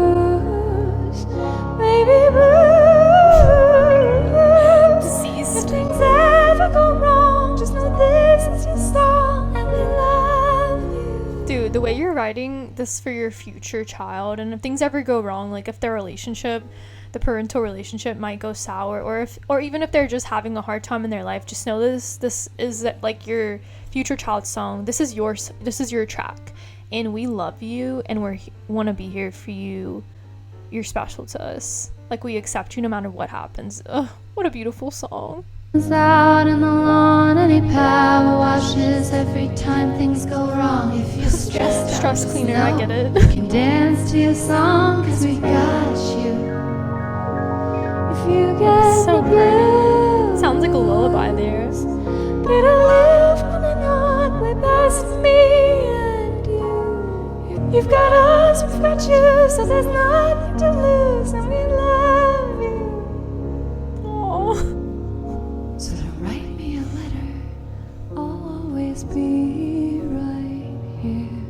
baby blues. Deceased. If things ever go wrong, just know this is your song and we love you. Dude, the way you're writing this for your future child, and if things ever go wrong, like if their relationship, the parental relationship might go sour, or even if they're just having a hard time in their life, just know this is like your future child's song. This is your track, and we love you and we want to be here for you. You're special to us. Like, we accept you no matter what happens. Ugh, what a beautiful song. Out in the lawn, and he power washes every time things go wrong. If you're stressed out, Stress just cleaner, know I get it. you can dance to your song, cause we got you. If you get So the pretty. blues, Sounds like a lullaby there. better live on and on, way past me and you. You've got us, we've got you, so there's nothing to lose, and we love you. Aww. So don't write me a letter, I'll always be right here,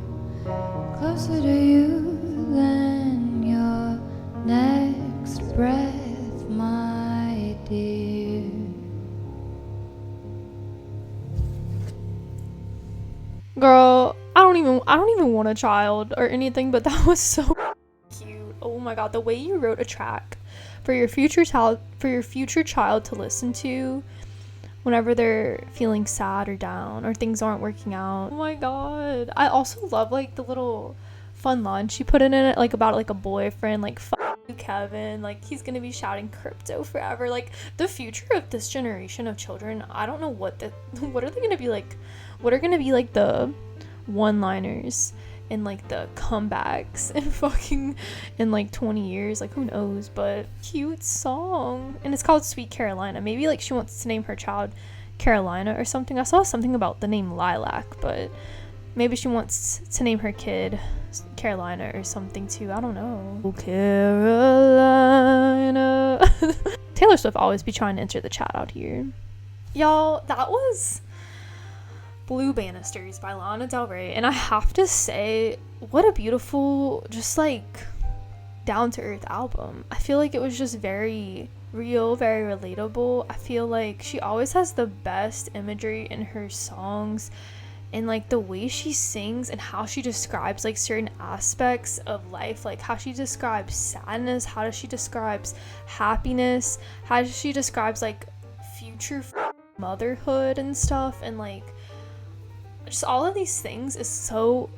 closer to you than your next breath, my dear. Girl, I don't even want a child or anything, but that was so cute. Oh my god, the way you wrote a track for your future child to listen to whenever they're feeling sad or down or things aren't working out. Oh my god. I also love like the little fun line she put in it, like about like a boyfriend, like fuck you, Kevin, like he's gonna be shouting crypto forever. Like, the future of this generation of children, I don't know what are they gonna be like. What are gonna be like the one-liners and like the comebacks and fucking in like 20 years, like who knows. But cute song, and it's called Sweet Carolina. Maybe like she wants to name her child Carolina or something. I saw something about the name Lilac, but maybe she wants to name her kid Carolina or something too. I don't know. Oh, Carolina. Taylor Swift always be trying to enter the chat out here. Y'all, that was Blue Banisters by Lana Del Rey, and I have to say, what a beautiful, just like down to earth album. I feel like it was just very real, very relatable. I feel like she always has the best imagery in her songs, and like the way she sings and how she describes like certain aspects of life, like how she describes sadness, how does she describes happiness, how she describes like future motherhood and stuff, and like just all of these things is so,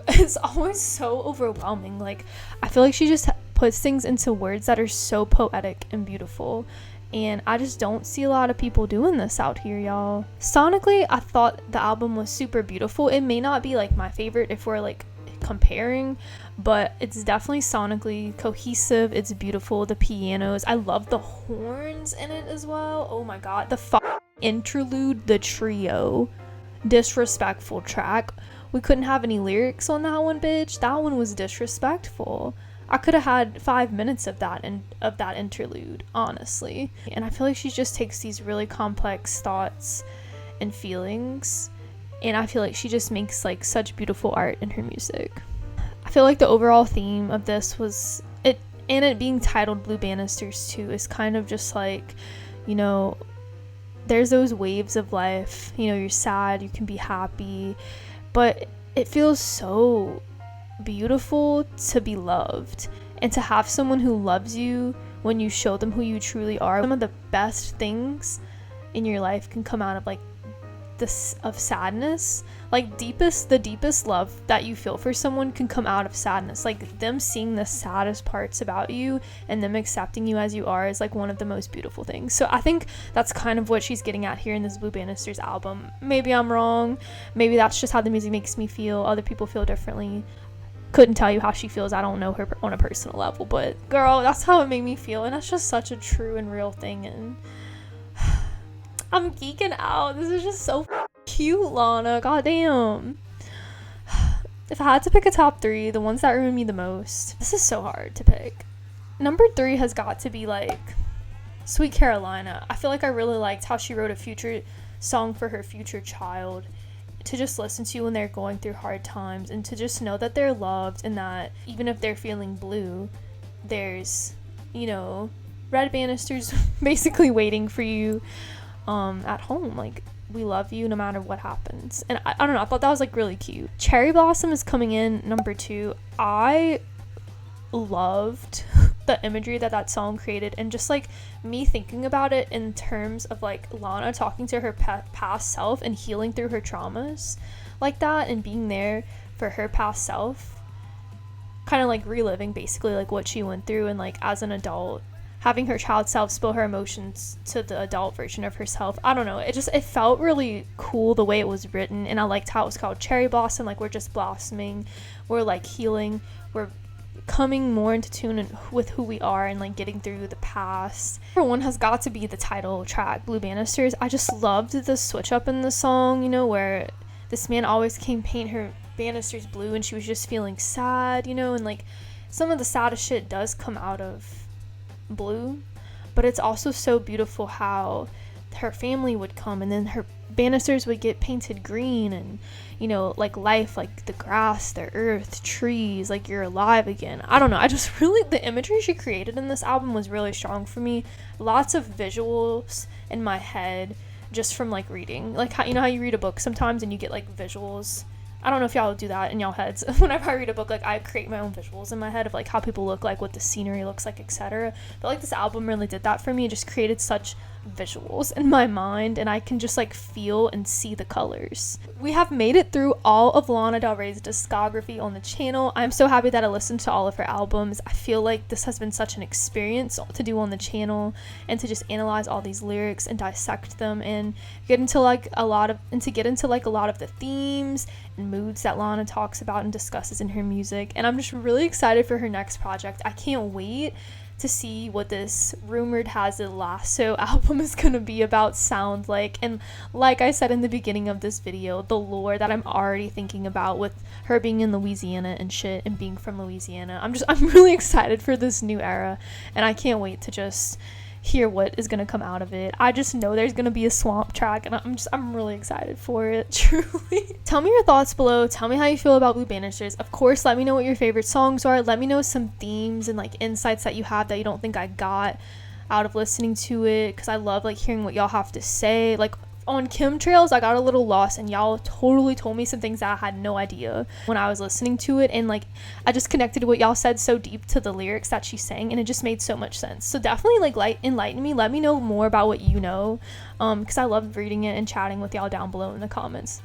it's always so overwhelming. Like I feel like she just puts things into words that are so poetic and beautiful, and I just don't see a lot of people doing this out here, y'all. Sonically, I thought the album was super beautiful. It may not be like my favorite if we're like comparing, but it's definitely sonically cohesive. It's beautiful. The pianos, I love the horns in it as well. Oh my god, the interlude, the trio, disrespectful track. We couldn't have any lyrics on that one, bitch. That one was disrespectful. I could have had 5 minutes of that interlude, honestly. And I feel like she just takes these really complex thoughts and feelings, and I feel like she just makes like such beautiful art in her music. I feel like the overall theme of this was it, and it being titled Blue Banisters too, is kind of just like, you know, there's those waves of life, you know, you're sad, you can be happy, but it feels so beautiful to be loved and to have someone who loves you when you show them who you truly are. Some of the best things in your life can come out of like this, of sadness. Like the deepest love that you feel for someone can come out of sadness. Like them seeing the saddest parts about you and them accepting you as you are is like one of the most beautiful things. So I think that's kind of what she's getting at here in this Blue Banisters album. Maybe I'm wrong, maybe that's just how the music makes me feel. Other people feel differently. Couldn't tell you how she feels. I don't know her on a personal level, but girl, that's how it made me feel, and that's just such a true and real thing. And I'm geeking out. This is just so cute, Lana. Goddamn. If I had to pick a top 3, the ones that ruin me the most, this is so hard to pick. Number 3 has got to be like Sweet Carolina. I feel like I really liked how she wrote a future song for her future child to just listen to when they're going through hard times, and to just know that they're loved, and that even if they're feeling blue, there's, you know, red banisters basically waiting for you at home. Like, we love you no matter what happens. And I don't know, I thought that was like really cute. Cherry Blossom is coming in number 2. I loved the imagery that song created, and just like me thinking about it in terms of like Lana talking to her past self and healing through her traumas like that, and being there for her past self, kind of like reliving basically like what she went through, and like as an adult having her child self spill her emotions to the adult version of herself. I don't know, it felt really cool the way it was written, and I liked how it was called Cherry Blossom. Like, we're just blossoming, we're like healing, we're coming more into tune with who we are, and like getting through the past. Number 1 has got to be the title track, Blue Banisters. I just loved the switch up in the song, you know, where this man always came paint her banisters blue, and she was just feeling sad, you know, and like some of the saddest shit does come out of blue, but it's also so beautiful how her family would come, and then her banisters would get painted green, and you know, like life, like the grass, the earth, trees, like you're alive again. I don't know, I just really, the imagery she created in this album was really strong for me. Lots of visuals in my head just from like reading, like how, you know how you read a book sometimes and you get like visuals. I don't know if y'all do that in y'all heads. Whenever I read a book, like I create my own visuals in my head of like how people look like, what the scenery looks like, etc. But like this album really did that for me. It just created such visuals in my mind, and I can just like feel and see the colors. We have made it through all of Lana Del Rey's discography on the channel. I'm so happy that I listened to all of her albums. I feel like this has been such an experience to do on the channel, and to just analyze all these lyrics and dissect them, and get into like a lot of the themes and moods that Lana talks about and discusses in her music. And I'm just really excited for her next project. I can't wait to see what this rumored Hazard Lasso album is gonna be about, sound like. And like I said in the beginning of this video, the lore that I'm already thinking about with her being in Louisiana and shit, and being from Louisiana, I'm really excited for this new era, and I can't wait to just hear what is gonna come out of it. I just know there's gonna be a swamp track, and I'm really excited for it, truly. Tell me your thoughts below. Tell me how you feel about Blue Banisters. Of course, let me know what your favorite songs are. Let me know some themes and like insights that you have that you don't think I got out of listening to it, because I love like hearing what y'all have to say. Like, on chemtrails, I got a little lost, and y'all totally told me some things that I had no idea when I was listening to it, and like I just connected what y'all said so deep to the lyrics that she sang, and it just made so much sense. So definitely like enlighten me, let me know more about what you know, because I love reading it and chatting with y'all down below in the comments.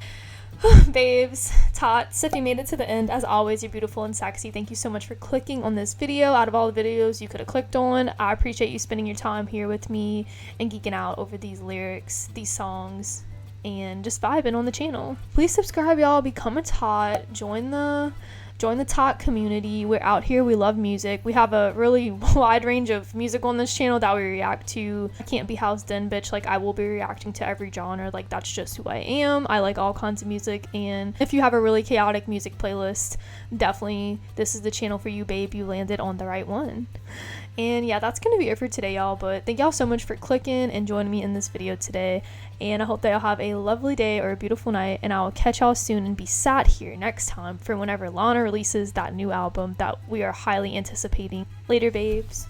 Babes, tots, if you made it to the end, as always, you're beautiful and sexy. Thank you so much for clicking on this video. Out of all the videos you could have clicked on, I appreciate you spending your time here with me and geeking out over these lyrics, these songs, and just vibing on the channel. Please subscribe, y'all, become a tot, join the tot community. We're out here, we love music. We have a really wide range of music on this channel that we react to. I can't be housed in, bitch. Like, I will be reacting to every genre. Like, that's just who I am. I like all kinds of music, and if you have a really chaotic music playlist, definitely this is the channel for you, babe. You landed on the right one. And yeah, that's gonna be it for today, y'all, but thank y'all so much for clicking and joining me in this video today, and I hope that y'all have a lovely day or a beautiful night, and I will catch y'all soon and be sat here next time for whenever Lana releases that new album that we are highly anticipating. Later, babes.